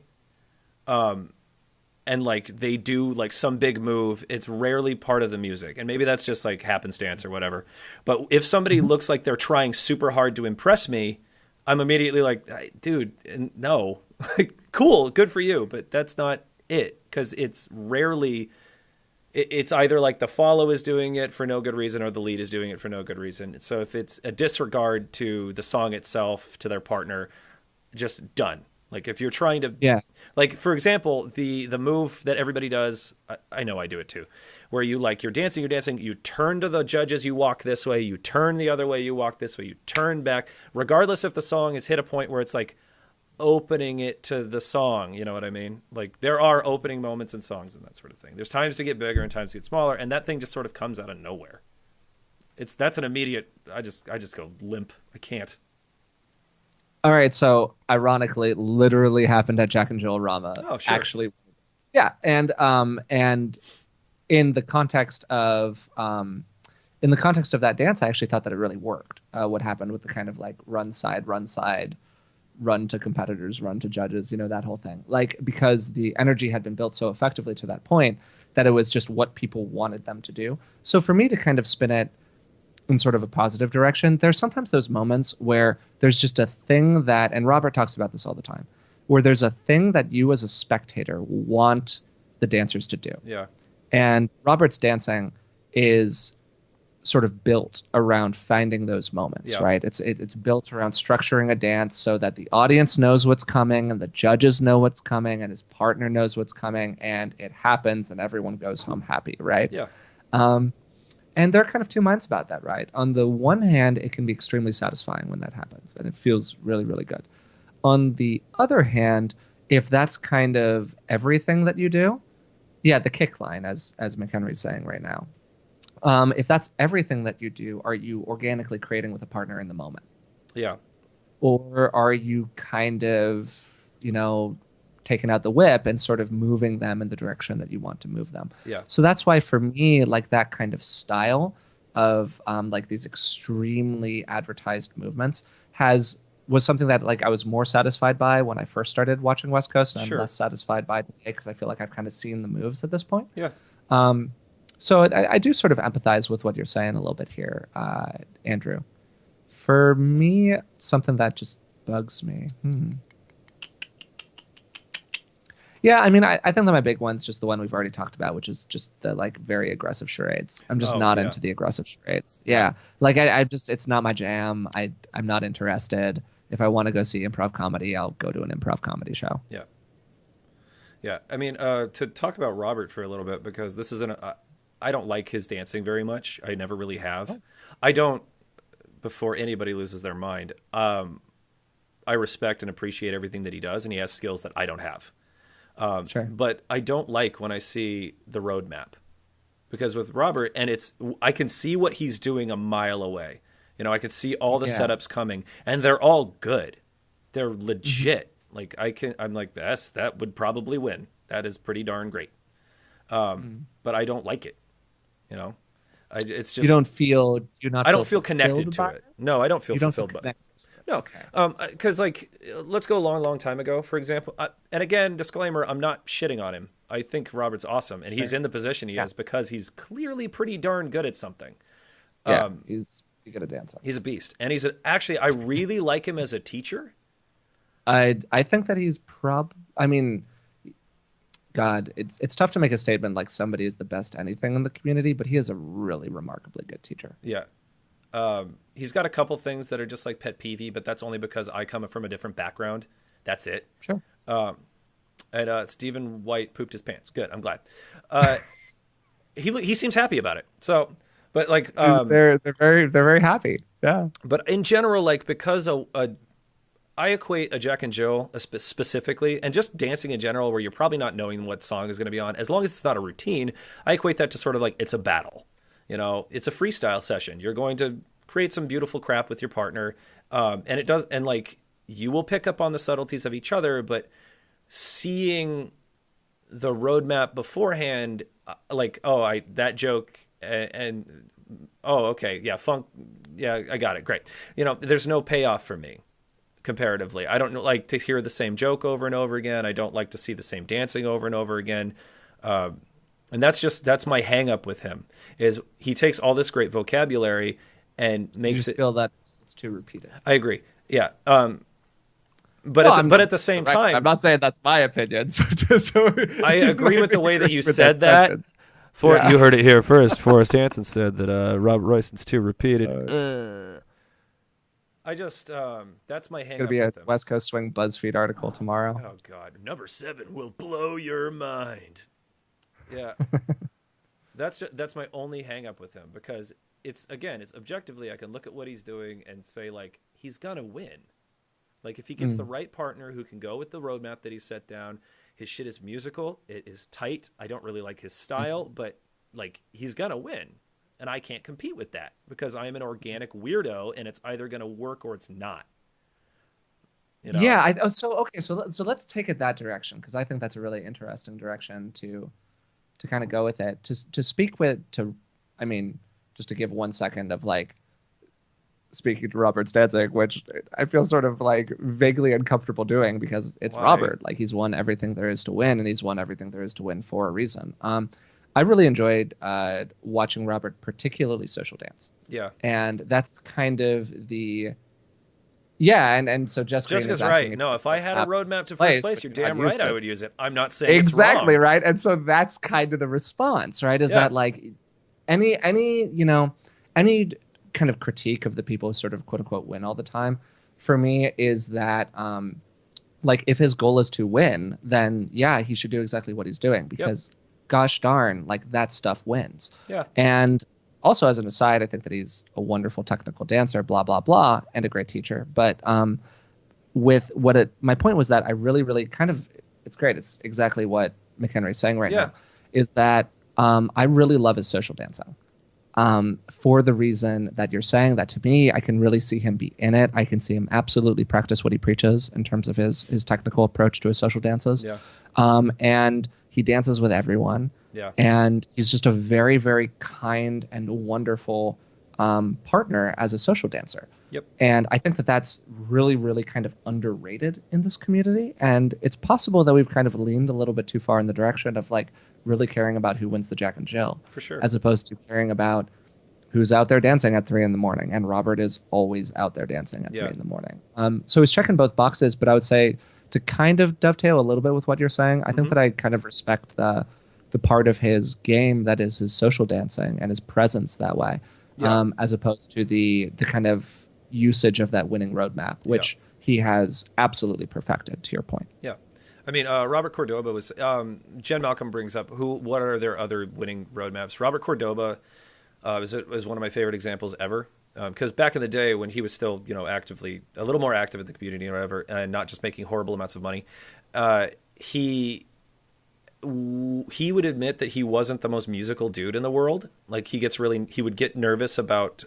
and like they do like some big move, it's rarely part of the music. And maybe that's just like happenstance or whatever. But if somebody Mhm. looks like they're trying super hard to impress me, I'm immediately like, dude, no. Cool, good for you, but that's not it because it's rarely it's either like the follow is doing it for no good reason or the lead is doing it for no good reason. So if it's a disregard to the song itself, to their partner, just done. Like if you're trying to, Yeah. like for example, the move that everybody does, I know I do it too, where you like you're dancing, you turn to the judges, you walk this way, you turn the other way, you walk this way, you turn back, regardless if the song has hit a point where it's like opening it to the song. You know what I mean? Like there are opening moments in songs and that sort of thing. There's times to get bigger and times to get smaller, and that thing just sort of comes out of nowhere. That's an immediate. I just go limp. I can't. All right. So ironically, it literally happened at Jack and Jill Rama. Oh sure. Actually, yeah. And in the context of in the context of that dance, I actually thought that it really worked. What happened with the kind of like run side, run to competitors, run to judges, that whole thing. Like because the energy had been built so effectively to that point that it was just what people wanted them to do. So for me to kind of spin it in sort of a positive direction, there's sometimes those moments where there's just a thing that, and Robert talks about this all the time, where there's a thing that you as a spectator want the dancers to do. Yeah. And Robert's dancing is sort of built around finding those moments, Yeah. right? It's built around structuring a dance so that the audience knows what's coming and the judges know what's coming and his partner knows what's coming and it happens and everyone goes home happy, right? Yeah. Um, and there are kind of two minds about that, right? On the one hand, it can be extremely satisfying when that happens and it feels really, really good. On the other hand, if that's kind of everything that you do, yeah, the kick line, as McHenry's saying right now, If that's everything that you do, are you organically creating with a partner in the moment? Yeah. Or are you kind of, you know, taking out the whip and sort of moving them in the direction that you want to move them? Yeah. So that's why for me, like that kind of style of like these extremely advertised movements has was something that like I was more satisfied by when I first started watching West Coast, and I'm Sure. less satisfied by today because I feel like I've kind of seen the moves at this point. Yeah. Um, so I do sort of empathize with what you're saying a little bit here, Andrew. For me, something that just bugs me. Yeah, I mean, I think that my big one's just the one we've already talked about, which is just the like very aggressive charades. I'm just Oh, not yeah. into the aggressive charades. Yeah. Yeah, like I just it's not my jam. I'm not interested. If I want to go see improv comedy, I'll go to an improv comedy show. Yeah. Yeah. I mean, to talk about Robert for a little bit, because this isn't, I don't like his dancing very much. I never really have. Oh. I don't, before anybody loses their mind, I respect and appreciate everything that he does, and he has skills that I don't have. Sure. But I don't like when I see the roadmap, because with Robert, and I can see what he's doing a mile away. You know, I can see all the Yeah. setups coming, and they're all good. They're legit. Like I'm like, that would probably win. That is pretty darn great. But I don't like it. You know, it's just you not I feel don't feel connected fulfilled to by it. No, I don't feel You don't feel fulfilled by it. connected. No, Okay. because like let's go a long, long time ago, for example. And again, disclaimer: I'm not shitting on him. I think Robert's awesome, and he's Sure. in the position he Yeah. is because he's clearly pretty darn good at something. Yeah, he's good at dancing. He's a beast, and actually I really like him as a teacher. I think that he's I mean, God, it's tough to make a statement like somebody is the best anything in the community, but he is a really remarkably good teacher. Yeah. He's got a couple things that are just like pet peevey, but that's only because I come from a different background. That's it. Sure. And Stephen White pooped his pants. Good. I'm glad. He seems happy about it. So, but like They're very happy. Yeah. but in general, like because I equate a Jack and Jill specifically, and just dancing in general, where you're probably not knowing what song is going to be on, as long as it's not a routine. I equate that to sort of like it's a battle. You know, it's a freestyle session. You're going to create some beautiful crap with your partner, and it does, and like you will pick up on the subtleties of each other, but seeing the roadmap beforehand, like that joke and oh okay yeah funk yeah I got it great. You know, there's no payoff for me comparatively. I don't like to hear the same joke over and over again. I don't like to see the same dancing over and over again. And that's my hang up with him is he takes all this great vocabulary and You makes just it. feel that it's too repeated. I agree. Yeah. Well, But at the same time, I'm not saying that's my opinion. So I agree with the way that you with said that. sentence. You heard it here first. Forrest Hanson said that Robert Royston's too repeated. I just that's my It's hang gonna up be a with him. West Coast Swing BuzzFeed article tomorrow. Oh God, number 7 will blow your mind. Yeah, that's my only hang up with him because it's objectively I can look at what he's doing and say like he's gonna win. Like if he gets the right partner who can go with the roadmap that he set down, his shit is musical, it is tight. I don't really like his style, but like he's gonna win. And I can't compete with that because I am an organic weirdo and it's either going to work or it's not. You know? Yeah. So let's take it that direction because I think that's a really interesting direction to kind of go with it. To speak with I mean, just to give 1 second of like speaking to Robert's dancing, which I feel sort of like vaguely uncomfortable doing because it's Why? Robert. Like he's won everything there is to win, and he's won everything there is to win for a reason. I really enjoyed watching Robert, particularly social dance. Yeah. And that's kind of and so Jessica's right. No, if I had a roadmap to first place, you're damn right I would use it. I'm not saying exactly it's wrong. right. And so that's kind of the response, right? Is that like any kind of critique of the people who sort of quote unquote win all the time for me is that like if his goal is to win, then yeah, he should do exactly what he's doing because gosh darn, like that stuff wins. Yeah. And also as an aside, I think that he's a wonderful technical dancer, blah, blah, blah, and a great teacher. But my point was that I really, really kind of, it's great. It's exactly what McHenry's saying right now, is that I really love his social dancing. for the reason that you're saying. That to me, I can really see him be in it. I can see him absolutely practice what he preaches in terms of his technical approach to his social dances. Yeah. And he dances with everyone. Yeah. And he's just a very, very kind and wonderful partner as a social dancer. Yep. And I think that that's really, really kind of underrated in this community. And it's possible that we've kind of leaned a little bit too far in the direction of like really caring about who wins the Jack and Jill. For sure. As opposed to caring about who's out there dancing at 3 a.m. And Robert is always out there dancing at 3 a.m. So he's checking both boxes, but I would say to kind of dovetail a little bit with what you're saying, I think that I kind of respect the part of his game that is his social dancing and his presence that way, as opposed to the kind of usage of that winning roadmap, which he has absolutely perfected, to your point. Yeah. I mean, Robert Cordoba was, Jen Malcolm brings up what are their other winning roadmaps? Robert Cordoba was one of my favorite examples ever. Because back in the day when he was still, actively, a little more active in the community or whatever, and not just making horrible amounts of money, he would admit that he wasn't the most musical dude in the world. Like he would get nervous about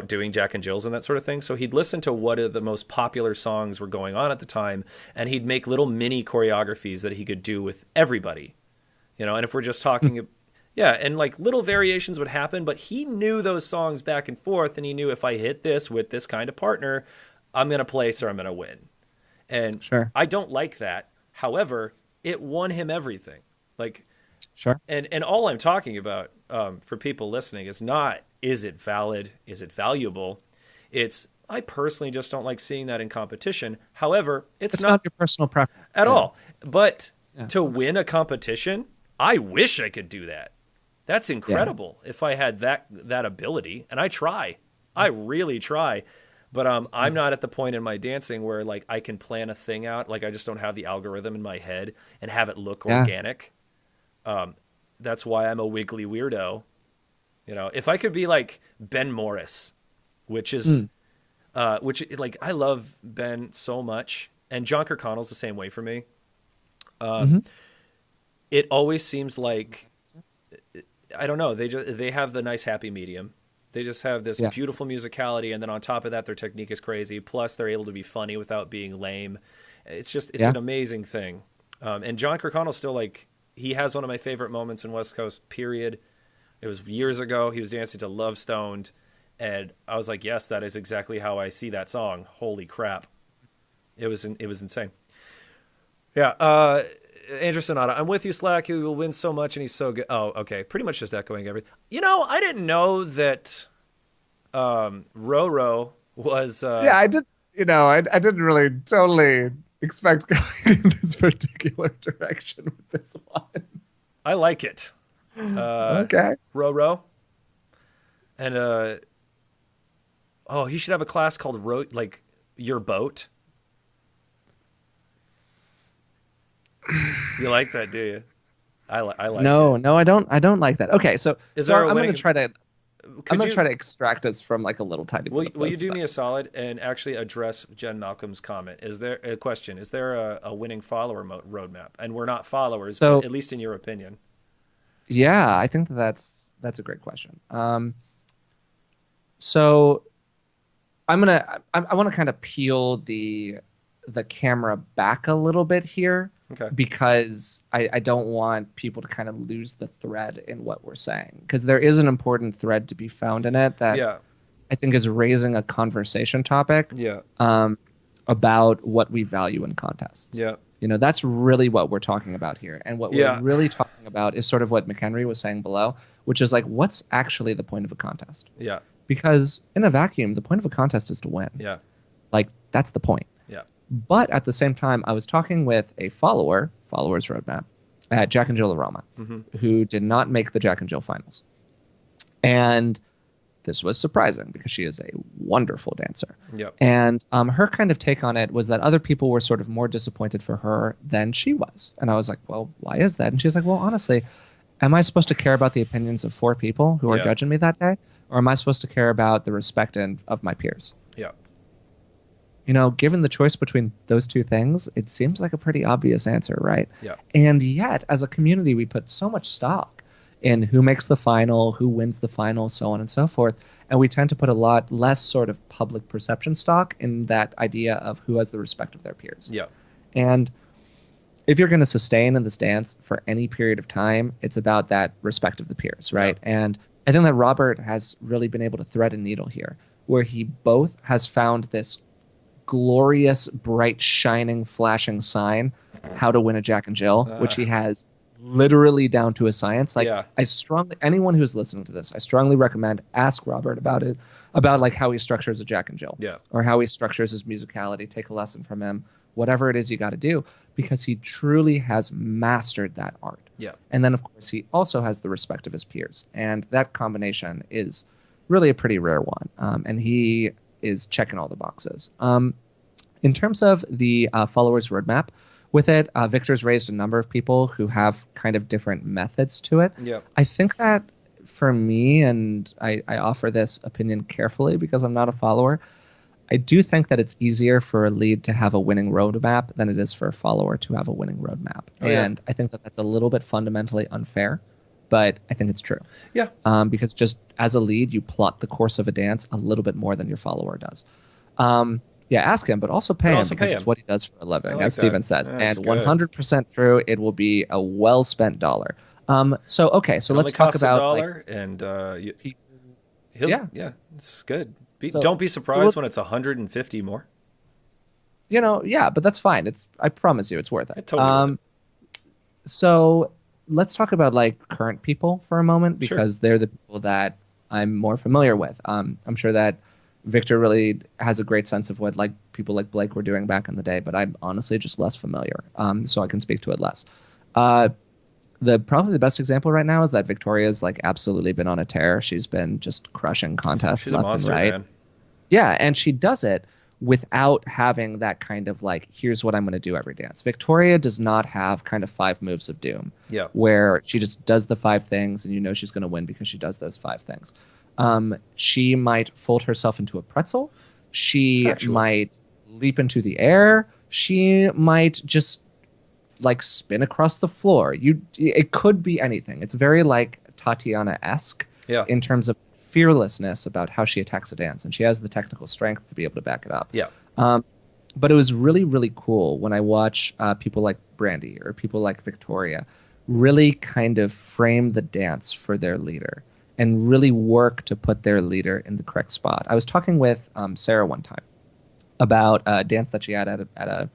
doing Jack and Jills and that sort of thing. So he'd listen to what are the most popular songs were going on at the time, and he'd make little mini choreographies that he could do with everybody. And if we're just talking, and like little variations would happen, but he knew those songs back and forth, and he knew if I hit this with this kind of partner, I'm going to place or I'm going to win. And sure. I don't like that. However, it won him everything. Like, sure. And all I'm talking about for people listening is not, is it valid? Is it valuable? It's, I personally just don't like seeing that in competition. However, it's not your personal preference at all. But to win a competition, I wish I could do that. That's incredible if I had that ability. And I try. I really try. But I'm not at the point in my dancing where like I can plan a thing out. Like I just don't have the algorithm in my head and have it look organic. That's why I'm a wiggly weirdo. If I could be like Ben Morris, which is, which I love Ben so much, and John Kirkconnell's the same way for me. It always seems like, I don't know, they have the nice happy medium. They just have this beautiful musicality, and then on top of that, their technique is crazy. Plus, they're able to be funny without being lame. It's an amazing thing. And John Kirkconnell still like, he has one of my favorite moments in West Coast, period. It was years ago. He was dancing to Love Stoned, and I was like, yes, that is exactly how I see that song. Holy crap. It was insane. Yeah. Andrew Sonata, I'm with you, Slack. He will win so much, and he's so good. Oh, okay. Pretty much just echoing everything. I didn't know that Roro was... I did. I didn't really totally expect going in this particular direction with this one. I like it. Okay. Roro. And, he should have a class called Your Boat. You like that, do you? I like it. No, I don't. I don't like that. Okay, so I'm going to try to. I'm going to try to extract us from like a little tiny. Will you do me a solid and actually address Jen Malcolm's comment? Is there a question? Is there a winning follower roadmap? And we're not followers, so, at least in your opinion. Yeah, I think that's a great question. So I want to kind of peel the camera back a little bit here. Okay. Because I don't want people to kind of lose the thread in what we're saying. Because there is an important thread to be found in it that I think is raising a conversation topic about what we value in contests. Yeah. That's really what we're talking about here. And what we're really talking about is sort of what McHenry was saying below, which is like, what's actually the point of a contest? Yeah. Because in a vacuum, the point of a contest is to win. Yeah. Like, that's the point. Yeah. But at the same time, I was talking with a followers roadmap at Jack and Jill Aroma, who did not make the Jack and Jill finals. And this was surprising because she is a wonderful dancer. Yep. And her kind of take on it was that other people were sort of more disappointed for her than she was. And I was like, well, why is that? And she was like, well, honestly, am I supposed to care about the opinions of 4 people who are judging me that day? Or am I supposed to care about the respect of my peers? Yeah. Given the choice between those two things, it seems like a pretty obvious answer, right? Yeah. And yet, as a community, we put so much stock in who makes the final, who wins the final, so on and so forth. And we tend to put a lot less sort of public perception stock in that idea of who has the respect of their peers. Yeah. And if you're going to sustain in this dance for any period of time, it's about that respect of the peers, right? Yeah. And I think that Robert has really been able to thread a needle here, where he both has found this glorious, bright, shining, flashing sign, how to win a Jack and Jill, which he has literally down to a science. Like, yeah. Anyone who's listening to this, I strongly recommend ask Robert about it, about like how he structures a Jack and Jill, or how he structures his musicality. Take a lesson from him, whatever it is you got to do, because he truly has mastered that art. Yeah. And then, of course, he also has the respect of his peers. And that combination is really a pretty rare one. And he is checking all the boxes. In terms of the followers roadmap, with it, Victor's raised a number of people who have kind of different methods to it. Yeah. I think that for me, and I offer this opinion carefully because I'm not a follower, I do think that it's easier for a lead to have a winning roadmap than it is for a follower to have a winning roadmap. And I think that that's a little bit fundamentally unfair, but I think it's true. Yeah. Because just as a lead, you plot the course of a dance a little bit more than your follower does. Ask him, but also pay him because it's what he does for a living, as Steven says. That's and 100% true, it will be a well-spent dollar. So let's talk about $1, and it's good. Don't be surprised when it's 150 more. But that's fine. I promise you, it's worth it. Totally worth it. So let's talk about like current people for a moment, because they're the people that I'm more familiar with. I'm sure that Victor really has a great sense of what like people like Blake were doing back in the day, but I'm honestly just less familiar, so I can speak to it less. Probably the best example right now is that Victoria's like absolutely been on a tear. She's been just crushing contests. She's a monster, and right. Man. Yeah, and she does it without having that kind of like, here's what I'm going to do every dance. Victoria does not have kind of 5 moves of doom, where she just does the 5 things and she's going to win because she does those 5 things. She might fold herself into a pretzel. She might leap into the air. She might just like spin across the floor. It could be anything. It's very like Tatiana-esque in terms of fearlessness about how she attacks a dance, and she has the technical strength to be able to back it up. Yeah. But it was really, really cool when I watch people like Brandy or people like Victoria really kind of frame the dance for their leader and really work to put their leader in the correct spot. I was talking with Sarah one time about a dance that she had at a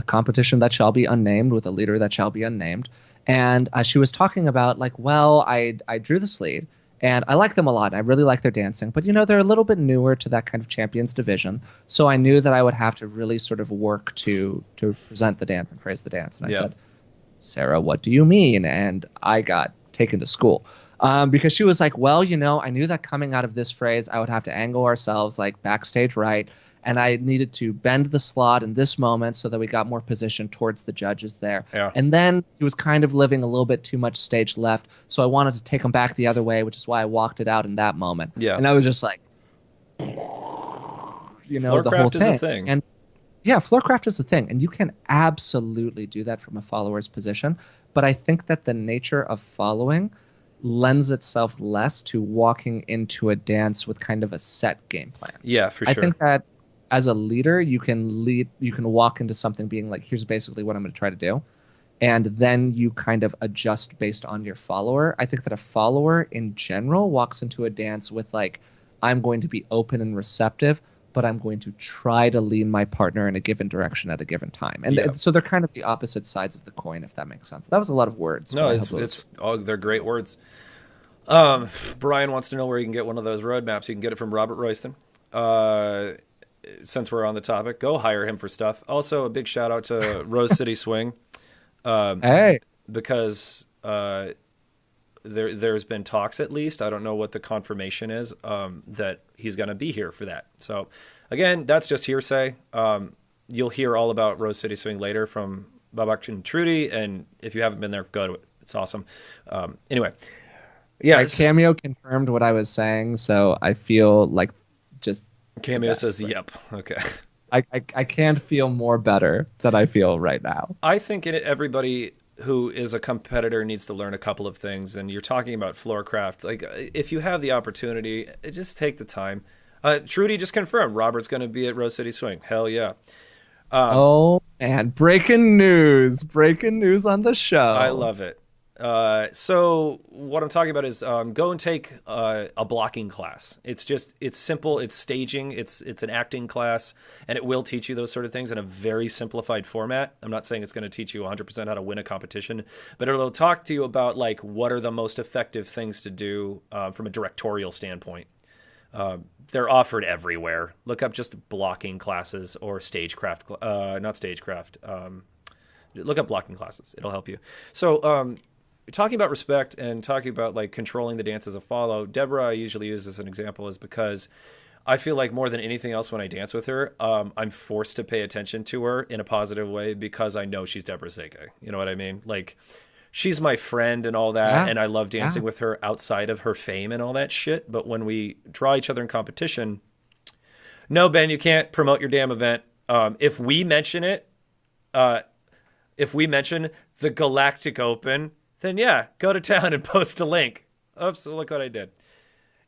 competition that shall be unnamed with a leader that shall be unnamed. And she was talking about like, well, I drew this lead and I like them a lot. I really like their dancing, but they're a little bit newer to that kind of champions division. So I knew that I would have to really sort of work to present the dance and phrase the dance. And I said, Sarah, what do you mean? And I got taken to school. Because she was like, well, I knew that coming out of this phrase, I would have to angle ourselves like backstage right. And I needed to bend the slot in this moment so that we got more position towards the judges there. Yeah. And then he was kind of living a little bit too much stage left. So I wanted to take him back the other way, which is why I walked it out in that moment. Yeah. And I was just like, the whole thing. Is a thing. And yeah, floorcraft is a thing. And you can absolutely do that from a follower's position. But I think that the nature of following lends itself less to walking into a dance with kind of a set game plan. Yeah, for sure. I think that as a leader, you can walk into something being like, here's basically what I'm going to try to do. And then you kind of adjust based on your follower. I think that a follower in general walks into a dance with like, I'm going to be open and receptive, but I'm going to try to lean my partner in a given direction at a given time. And so they're kind of the opposite sides of the coin, if that makes sense. That was a lot of words. No, they're great words. Brian wants to know where you can get one of those roadmaps. You can get it from Robert Royston. Since we're on the topic, go hire him for stuff. Also, a big shout out to Rose City Swing. Because there's been talks, at least, I don't know what the confirmation is, that he's going to be here for that. So again, that's just hearsay. You'll hear all about Rose City Swing later from Babak and Trudy, and if you haven't been there, go to it. It's awesome. Anyway, my Cameo confirmed what I was saying, so I feel like just Cameo says yep. Okay. I can't feel more better than I feel right now. I think everybody who is a competitor needs to learn a couple of things, and you're talking about floor craft, like if you have the opportunity, just take the time. Trudy just confirmed Robert's going to be at Rose City Swing. Hell yeah. Oh, man. Breaking news. Breaking news on the show. I love it. So what I'm talking about is go and take a blocking class. It's simple. It's staging. It's an acting class, and it will teach you those sort of things in a very simplified format. I'm not saying it's going to teach you 100% how to win a competition, but it'll talk to you about like what are the most effective things to do from a directorial standpoint. They're offered everywhere. Look up just blocking classes or stagecraft, not stagecraft. Look up blocking classes. It'll help you. So, talking about respect and talking about like controlling the dance as a follow, Deborah I usually use as an example is because I feel like more than anything else when I dance with her, I'm forced to pay attention to her in a positive way because I know she's Deborah Seike. You know what I mean? Like, she's my friend and all that, and I love dancing with her outside of her fame and all that shit. But when we draw each other in competition, no, Ben, you can't promote your damn event. If we mention it, if we mention the Galactic Open, then yeah, go to town and post a link. Oops, look what I did.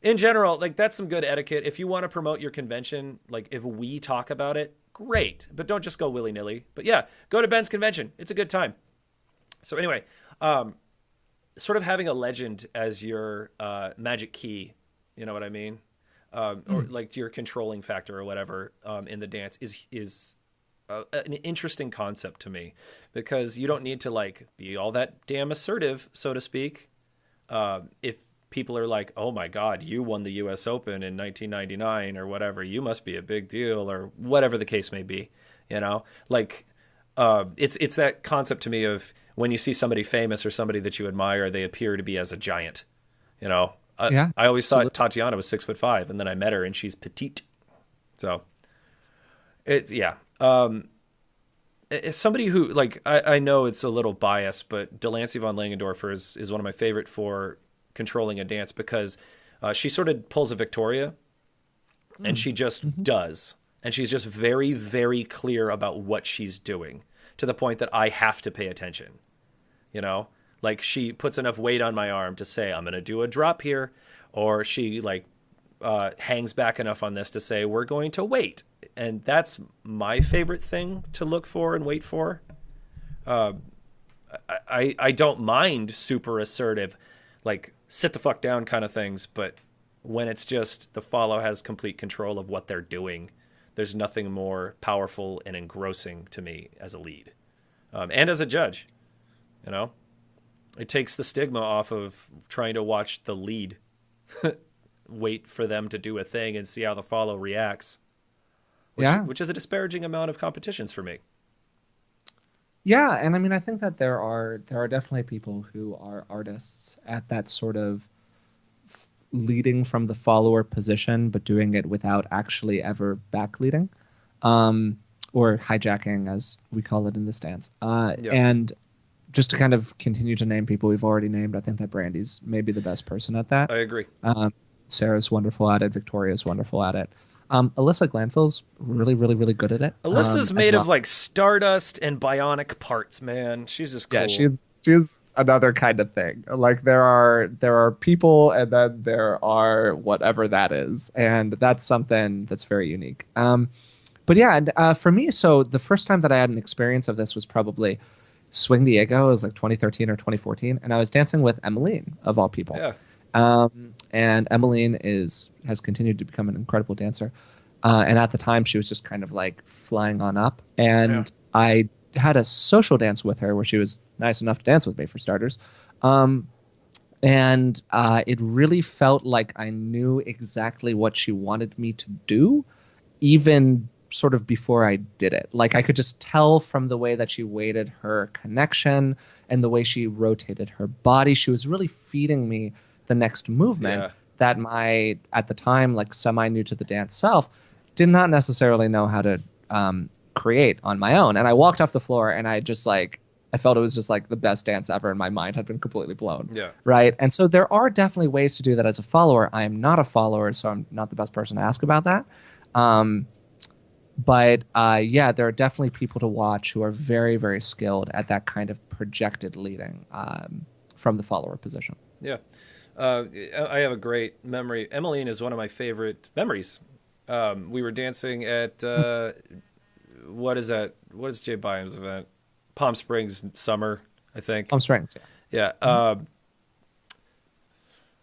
In general, like that's some good etiquette. If you want to promote your convention, like if we talk about it, great. But don't just go willy-nilly. But yeah, go to Ben's convention. It's a good time. So anyway, sort of having a legend as your magic key, you know what I mean? Or like your controlling factor or whatever in the dance is an interesting concept to me because you don't need to like be all that damn assertive, so to speak. If people are like, oh my God, you won the US Open in 1999 or whatever, you must be a big deal or whatever the case may be, you know, like it's that concept to me of when you see somebody famous or somebody that you admire, they appear to be as a giant, you know. I always thought Tatiana was 6'5", and then I met her and she's petite. So it's as somebody who like I know it's a little biased, but Delancey von Langendorfer is one of my favorite for controlling a dance because she sort of pulls a Victoria, and she just does, and she's just very, very clear about what she's doing to the point that I have to pay attention. You know, like she puts enough weight on my arm to say I'm going to do a drop here, or she like hangs back enough on this to say we're going to wait. And that's my favorite thing to look for and wait for. I don't mind super assertive, like sit the fuck down kind of things, but when it's just the follow has complete control of what they're doing, there's nothing more powerful and engrossing to me as a lead and as a judge. You know, it takes the stigma off of trying to watch the lead wait for them to do a thing and see how the follow reacts. Which is a disparaging amount of competitions for me. Yeah, and I mean, I think that there are definitely people who are artists at that sort of leading from the follower position, but doing it without actually ever backleading, or hijacking, as we call it in this dance. And just to kind of continue to name people we've already named, I think that Brandy's maybe the best person at that. I agree. Sarah's wonderful at it. Victoria's wonderful at it. Alyssa Glanville's really, really, really good at it. Alyssa's made of like stardust and bionic parts, man. She's just cool. Yeah, she's another kind of thing. Like there are people, and then there are whatever that is, and that's something that's very unique. But yeah, and for me, so the first time that I had an experience of this was probably Swing Diego. It was like 2013 or 2014, and I was dancing with Emmeline of all people. Yeah. And Emmeline has continued to become an incredible dancer. And at the time she was just kind of like flying on up. And I had a social dance with her where she was nice enough to dance with me for starters. And it really felt like I knew exactly what she wanted me to do, even sort of before I did it. Like I could just tell from the way that she weighted her connection and the way she rotated her body. She was really feeding me the next movement that my, at the time, like semi new to the dance self, did not necessarily know how to create on my own. And I walked off the floor and I just like, I felt it was just like the best dance ever, and my mind had been completely blown. Yeah. Right. And so there are definitely ways to do that as a follower. I am not a follower, so I'm not the best person to ask about that. But yeah, there are definitely people to watch who are very, very skilled at that kind of projected leading from the follower position. Yeah. I have a great memory. Emmeline is one of my favorite memories. We were dancing at what is that? What is Jay Byam's event? Palm Springs Summer, I think. Palm Springs, yeah. Yeah.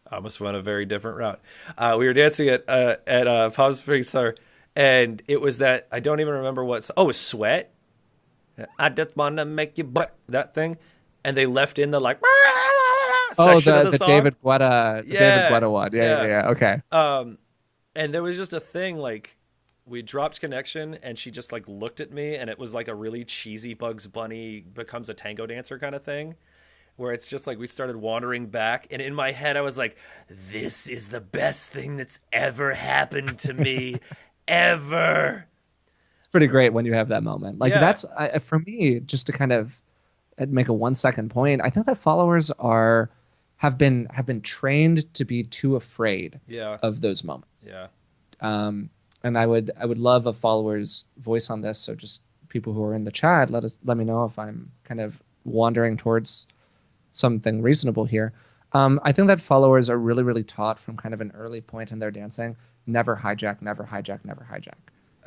I almost went a very different route. We were dancing at Palm Springs Summer, and it was that I don't even remember what. Oh, it was Sweat. I just wanna make you butt that thing, and they left in the like. Section of the song. David Guetta, David Guetta one. Yeah. Okay. And there was just a thing like we dropped connection, and she just like looked at me, and it was like a really cheesy Bugs Bunny becomes a tango dancer kind of thing, where it's just like we started wandering back, and in my head I was like, "This is the best thing that's ever happened to me, ever." It's pretty great when you have that moment. Like that's for me, just to kind of make a 1 second point. I think that followers have been trained to be too afraid of those moments. Yeah. And I would love a follower's voice on this. So just people who are in the chat, let me know if I'm kind of wandering towards something reasonable here. I think that followers are really, really taught from kind of an early point in their dancing, never hijack, never hijack, never hijack.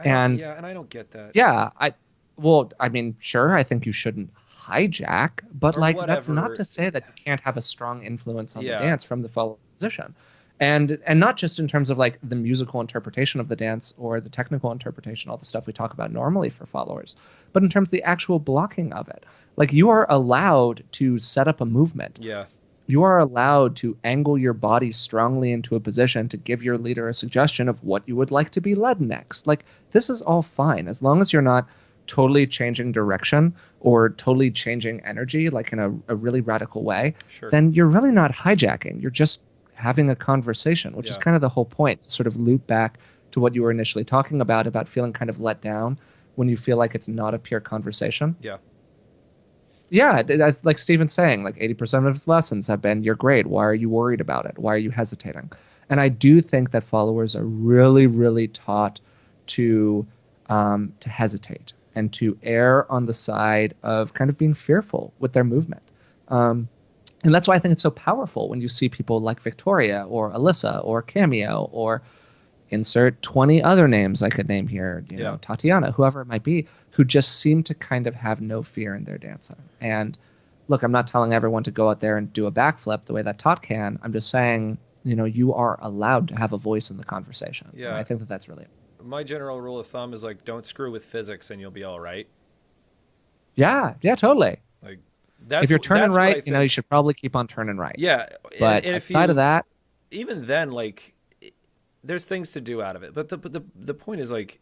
And I don't get that. Yeah, I mean, sure, I think you shouldn't hijack, but like that's not to say that you can't have a strong influence on the dance from the follower position. And not just in terms of like the musical interpretation of the dance or the technical interpretation, all the stuff we talk about normally for followers, but in terms of the actual blocking of it. Like you are allowed to set up a movement. Yeah. You are allowed to angle your body strongly into a position to give your leader a suggestion of what you would like to be led next. Like this is all fine as long as you're not totally changing direction or totally changing energy, like in a really radical way, then you're really not hijacking. You're just having a conversation, which is kind of the whole point, to sort of loop back to what you were initially talking about feeling kind of let down when you feel like it's not a pure conversation. Yeah. Yeah, that's like Steven's saying, like 80% of his lessons have been, you're great. Why are you worried about it? Why are you hesitating? And I do think that followers are really, really taught to hesitate and to err on the side of kind of being fearful with their movement. And that's why I think it's so powerful when you see people like Victoria or Alyssa or Cameo or insert 20 other names I could name here, you know, Tatiana, whoever it might be, who just seem to kind of have no fear in their dancing. And look, I'm not telling everyone to go out there and do a backflip the way that Tot can. I'm just saying, you know, you are allowed to have a voice in the conversation. Yeah. And I think that that's really my general rule of thumb is like, don't screw with physics and you'll be all right. Yeah, totally. Like if you're turning right, you know, you should probably keep on turning right. Yeah. But outside of that, even then, like, there's things to do out of it. But the point is like,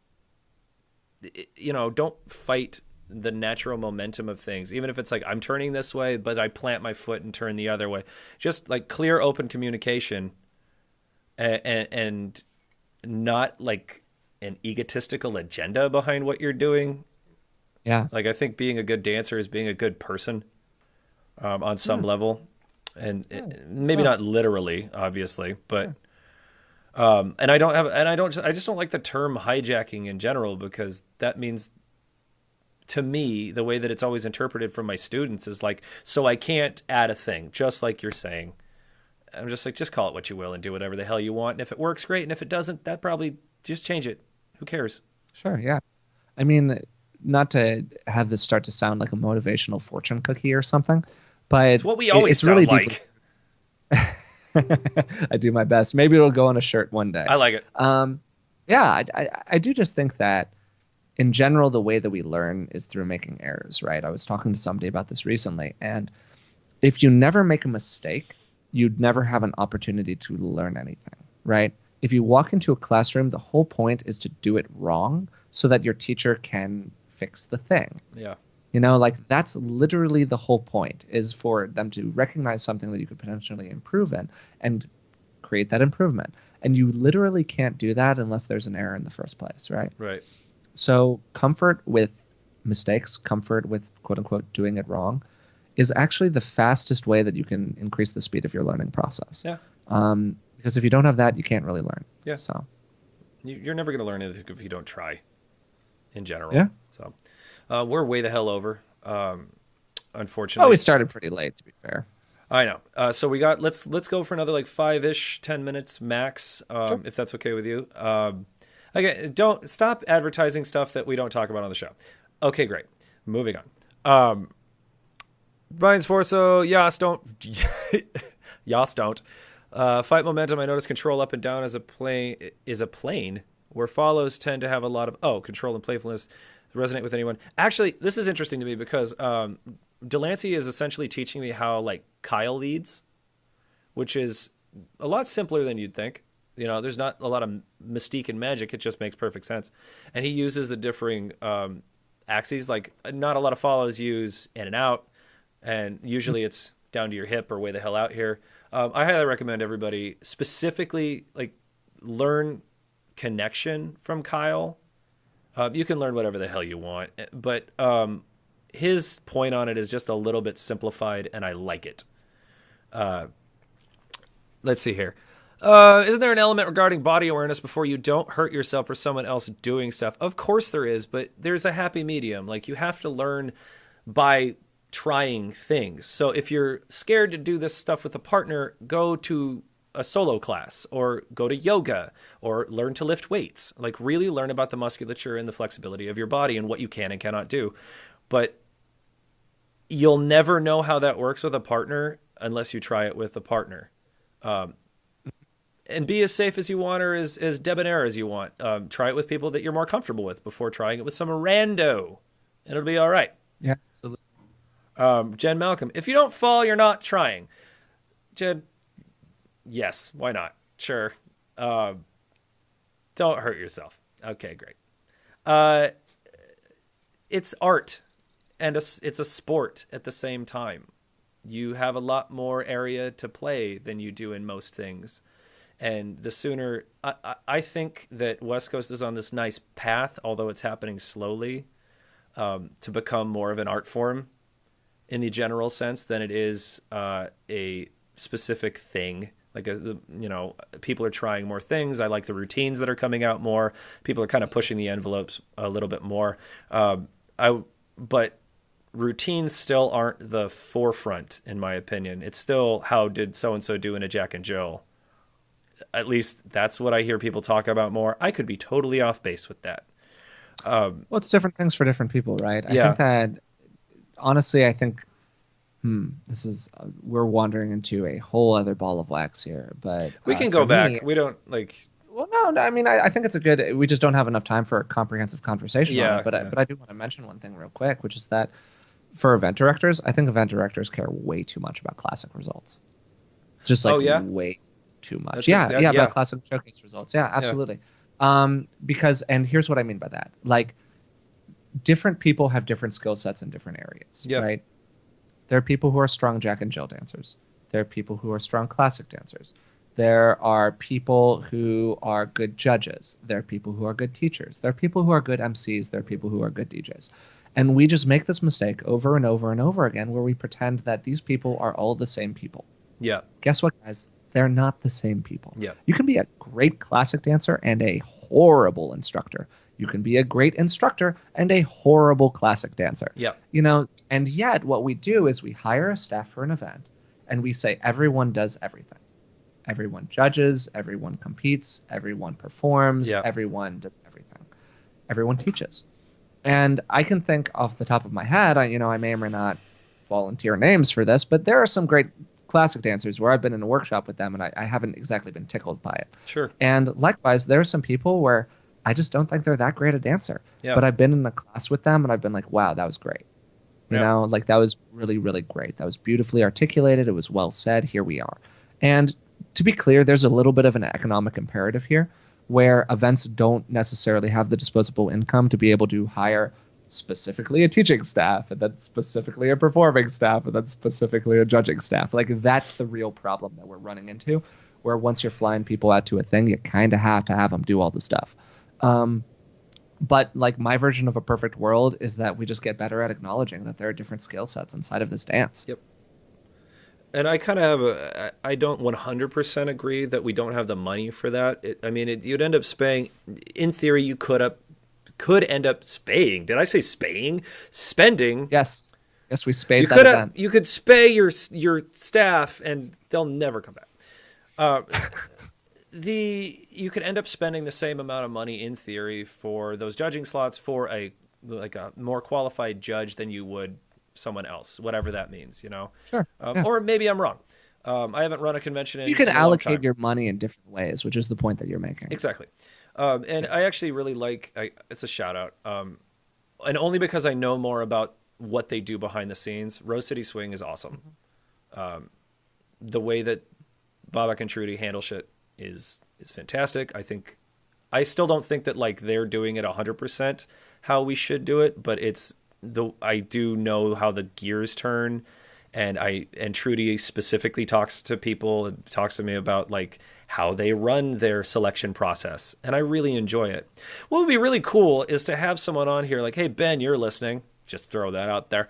you know, don't fight the natural momentum of things. Even if it's like, I'm turning this way, but I plant my foot and turn the other way. Just like clear, open communication and not like an egotistical agenda behind what you're doing. Yeah. Like I think being a good dancer is being a good person on some level. And maybe not literally, obviously, but I just don't like the term hijacking in general, because that means, to me, the way that it's always interpreted from my students is like, so I can't add a thing, just like you're saying. I'm just like, just call it what you will and do whatever the hell you want. And if it works, great. And if it doesn't, that probably just change it. Who cares? Sure. Yeah. I mean, not to have this start to sound like a motivational fortune cookie or something, but it's what we always sound really like. I do my best. Maybe it'll go on a shirt one day. I like it. Yeah, I do just think that in general, the way that we learn is through making errors, right? I was talking to somebody about this recently, and if you never make a mistake, you'd never have an opportunity to learn anything, right? If you walk into a classroom, the whole point is to do it wrong so that your teacher can fix the thing. Yeah. You know, like that's literally the whole point, is for them to recognize something that you could potentially improve in and create that improvement. And you literally can't do that unless there's an error in the first place, right? Right. So comfort with mistakes, comfort with quote unquote doing it wrong, is actually the fastest way that you can increase the speed of your learning process. Yeah. Because if you don't have that, you can't really learn. Yeah. So You're never going to learn anything if you don't try. you're never going to learn anything if you don't try. Yeah. So. You're never going to learn anything if you don't try. in general. Yeah. So we're way the hell over, Oh, unfortunately. we started pretty late, to be fair. I know. So we got let's go for another like 5-ish, 10 minutes max, Sure. if that's okay with you. Again, don't stop advertising stuff that we don't talk about on the show. Okay, great. Moving on. Brian Sforzo, Yas don't. Yas don't. Fight momentum. I notice control up and down as a plane where follows tend to have a lot of control and playfulness resonate with anyone. Actually, this is interesting to me because Delancey is essentially teaching me how like Kyle leads, which is a lot simpler than you'd think. You know, there's not a lot of mystique and magic. It just makes perfect sense. And he uses the differing axes. Like not a lot of follows use in and out, and usually it's down to your hip or way the hell out here. I highly recommend everybody specifically like learn connection from Kyle. You can learn whatever the hell you want, but his point on it is just a little bit simplified, and I like it. Let's see here. Isn't there an element regarding body awareness before you don't hurt yourself or someone else doing stuff? Of course there is, but there's a happy medium. Like you have to learn by trying things. So if you're scared to do this stuff with a partner, go to a solo class or go to yoga or learn to lift weights. Like really learn about the musculature and the flexibility of your body and what you can and cannot do. But you'll never know how that works with a partner unless you try it with a partner. And be as safe as you want or as debonair as you want. Try it with people that you're more comfortable with before trying it with some rando. And it'll be all right. Yeah, absolutely. Jen Malcolm, if you don't fall, you're not trying. Jen, yes, why not? Sure. Don't hurt yourself. Okay, great. It's art, and it's a sport at the same time. You have a lot more area to play than you do in most things. And the sooner... I think that West Coast is on this nice path, although it's happening slowly, to become more of an art form in the general sense than it is a specific thing. Like, people are trying more things. I like the routines that are coming out more. People are kind of pushing the envelopes a little bit more. But routines still aren't the forefront, in my opinion. It's still how did so-and-so do in a Jack and Jill. At least that's what I hear people talk about more. I could be totally off base with that. Well, it's different things for different people, right? I Yeah. think that, honestly, this is, we're wandering into a whole other ball of wax here, but We can go for back. me- We don't, like... Well, no, I mean, I think it's we just don't have enough time for a comprehensive conversation on it, but I do want to mention one thing real quick, which is that for event directors, I think event directors care way too much about classic results. Just like way too much. About classic showcase results. Yeah, absolutely. Because, and here's what I mean by that. Like, different people have different skill sets in different areas, right? There are people who are strong Jack and Jill dancers. There are people who are strong classic dancers. There are people who are good judges. There are people who are good teachers. There are people who are good MCs. There are people who are good DJs. And we just make this mistake over and over and over again where we pretend that these people are all the same people. Yeah. Guess what, guys? They're not the same people. Yeah. You can be a great classic dancer and a horrible instructor. You can be a great instructor and a horrible classic dancer. Yeah. And yet what we do is we hire a staff for an event and we say everyone does everything. Everyone judges, everyone competes, everyone performs, everyone does everything. Everyone teaches. And I can think off the top of my head, I may or may not volunteer names for this, but there are some great classic dancers where I've been in a workshop with them and I haven't exactly been tickled by it. Sure. And likewise, there are some people where I just don't think they're that great a dancer. Yeah. But I've been in a class with them and I've been like, wow, that was great. Like that was really, really great. That was beautifully articulated. It was well said. Here we are. And to be clear, there's a little bit of an economic imperative here where events don't necessarily have the disposable income to be able to hire specifically a teaching staff and then specifically a performing staff and then specifically a judging staff. Like that's the real problem that we're running into, where once you're flying people out to a thing, you kind of have to have them do all the stuff. But like my version of a perfect world is that we just get better at acknowledging that there are different skill sets inside of this dance. Yep. And I kind of have I don't 100% agree that we don't have the money for that. You'd end up spending, in theory, you could could end up spaying. Did I say spaying? Spending. Yes. Yes, we spayed that event. You could spay your staff and they'll never come back. You could end up spending the same amount of money in theory for those judging slots for a more qualified judge than you would someone else, whatever that means, you know. Sure. Yeah. Or maybe I'm wrong. I haven't run a convention in You can in a long allocate time. your money in different ways, which is the point that you're making. Exactly. And I actually really it's a shout out. And only because I know more about what they do behind the scenes. Rose City Swing is awesome. The way that Bobak and Trudy handle shit is fantastic. I still don't think that like they're doing it 100% how we should do it, but I do know how the gears turn, and Trudy specifically talks to people and talks to me about like how they run their selection process, and I really enjoy it. What would be really cool is to have someone on here like, hey Ben, you're listening. Just throw that out there.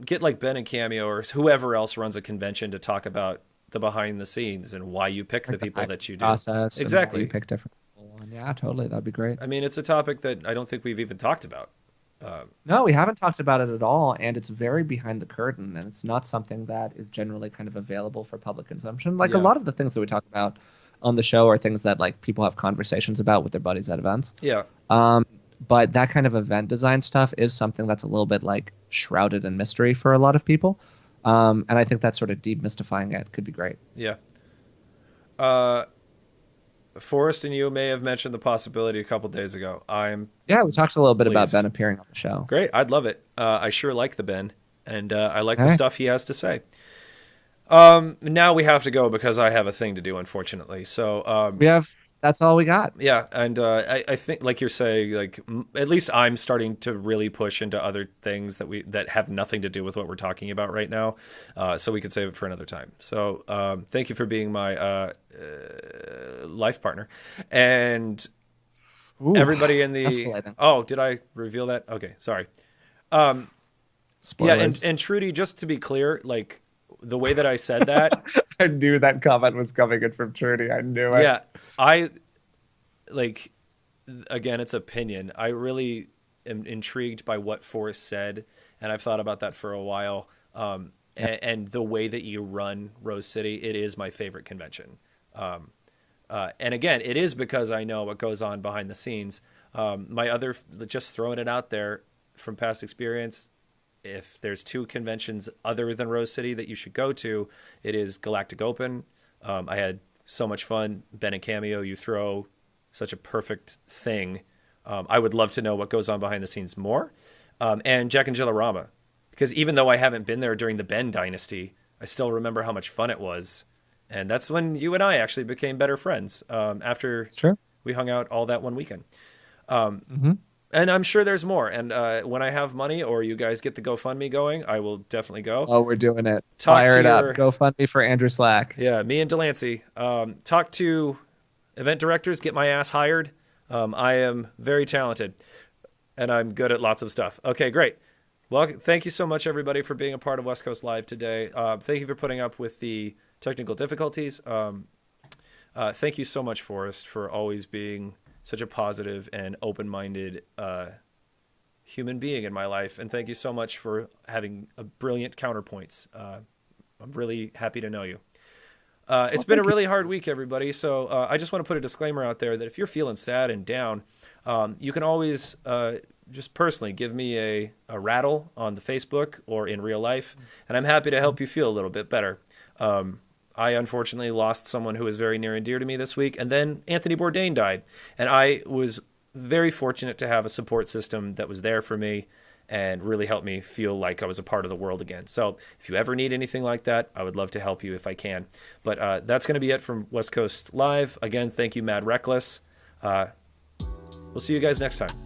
Get like Ben and Cameo or whoever else runs a convention to talk about the behind the scenes and why you pick the people that you do. Process. Exactly. And why you pick different people. And yeah, totally. That'd be great. I mean, it's a topic that I don't think we've even talked about. No, we haven't talked about it at all, and it's very behind the curtain, and it's not something that is generally kind of available for public consumption. Like a lot of the things that we talk about on the show are things that like people have conversations about with their buddies at events. Yeah. But that kind of event design stuff is something that's a little bit like shrouded in mystery for a lot of people. And I think that sort of demystifying it could be great. Yeah. Forrest and you may have mentioned the possibility a couple days ago. Yeah, we talked a little bit about pleased. Ben appearing on the show. Great. I'd love it. I sure like the Ben, and I like the stuff he has to say. Now we have to go because I have a thing to do, unfortunately. So that's all we got. Yeah, and I think, like you're saying, like at least I'm starting to really push into other things that have nothing to do with what we're talking about right now, so we can save it for another time. So thank you for being my life partner, and everybody in the. Oh, did I reveal that? Okay, sorry. Spoilers. Yeah, and Trudy, just to be clear, like the way that I said that. I knew that comment was coming in from Trudy. I knew it. Yeah, I like. Again, it's opinion. I really am intrigued by what Forrest said, and I've thought about that for a while. And the way that you run Rose City, it is my favorite convention. And again, it is because I know what goes on behind the scenes. Just throwing it out there from past experience. If there's two conventions other than Rose City that you should go to, it is Galactic Open. I had so much fun. Ben and Cameo, you throw such a perfect thing. I would love to know what goes on behind the scenes more. And Jack and Jillarama, because even though I haven't been there during the Ben dynasty, I still remember how much fun it was. And that's when you and I actually became better friends after we hung out all that one weekend. And I'm sure there's more. And when I have money or you guys get the GoFundMe going, I will definitely go. Oh, we're doing it. Fire it up. GoFundMe for Andrew Slack. Yeah, me and Delancey. Talk to event directors, get my ass hired. I am very talented, and I'm good at lots of stuff. Okay, great. Well, thank you so much, everybody, for being a part of West Coast Live today. Thank you for putting up with the technical difficulties. Thank you so much, Forrest, for always being such a positive and open-minded human being in my life. And thank you so much for having a brilliant counterpoints. I'm really happy to know you. It's been a really hard week, everybody. So I just want to put a disclaimer out there that if you're feeling sad and down, you can always just personally give me a rattle on the Facebook or in real life. And I'm happy to help you feel a little bit better. I unfortunately lost someone who was very near and dear to me this week, and then Anthony Bourdain died. And I was very fortunate to have a support system that was there for me and really helped me feel like I was a part of the world again. So if you ever need anything like that, I would love to help you if I can. But that's going to be it from West Coast Live. Again, thank you, Mad Reckless. We'll see you guys next time.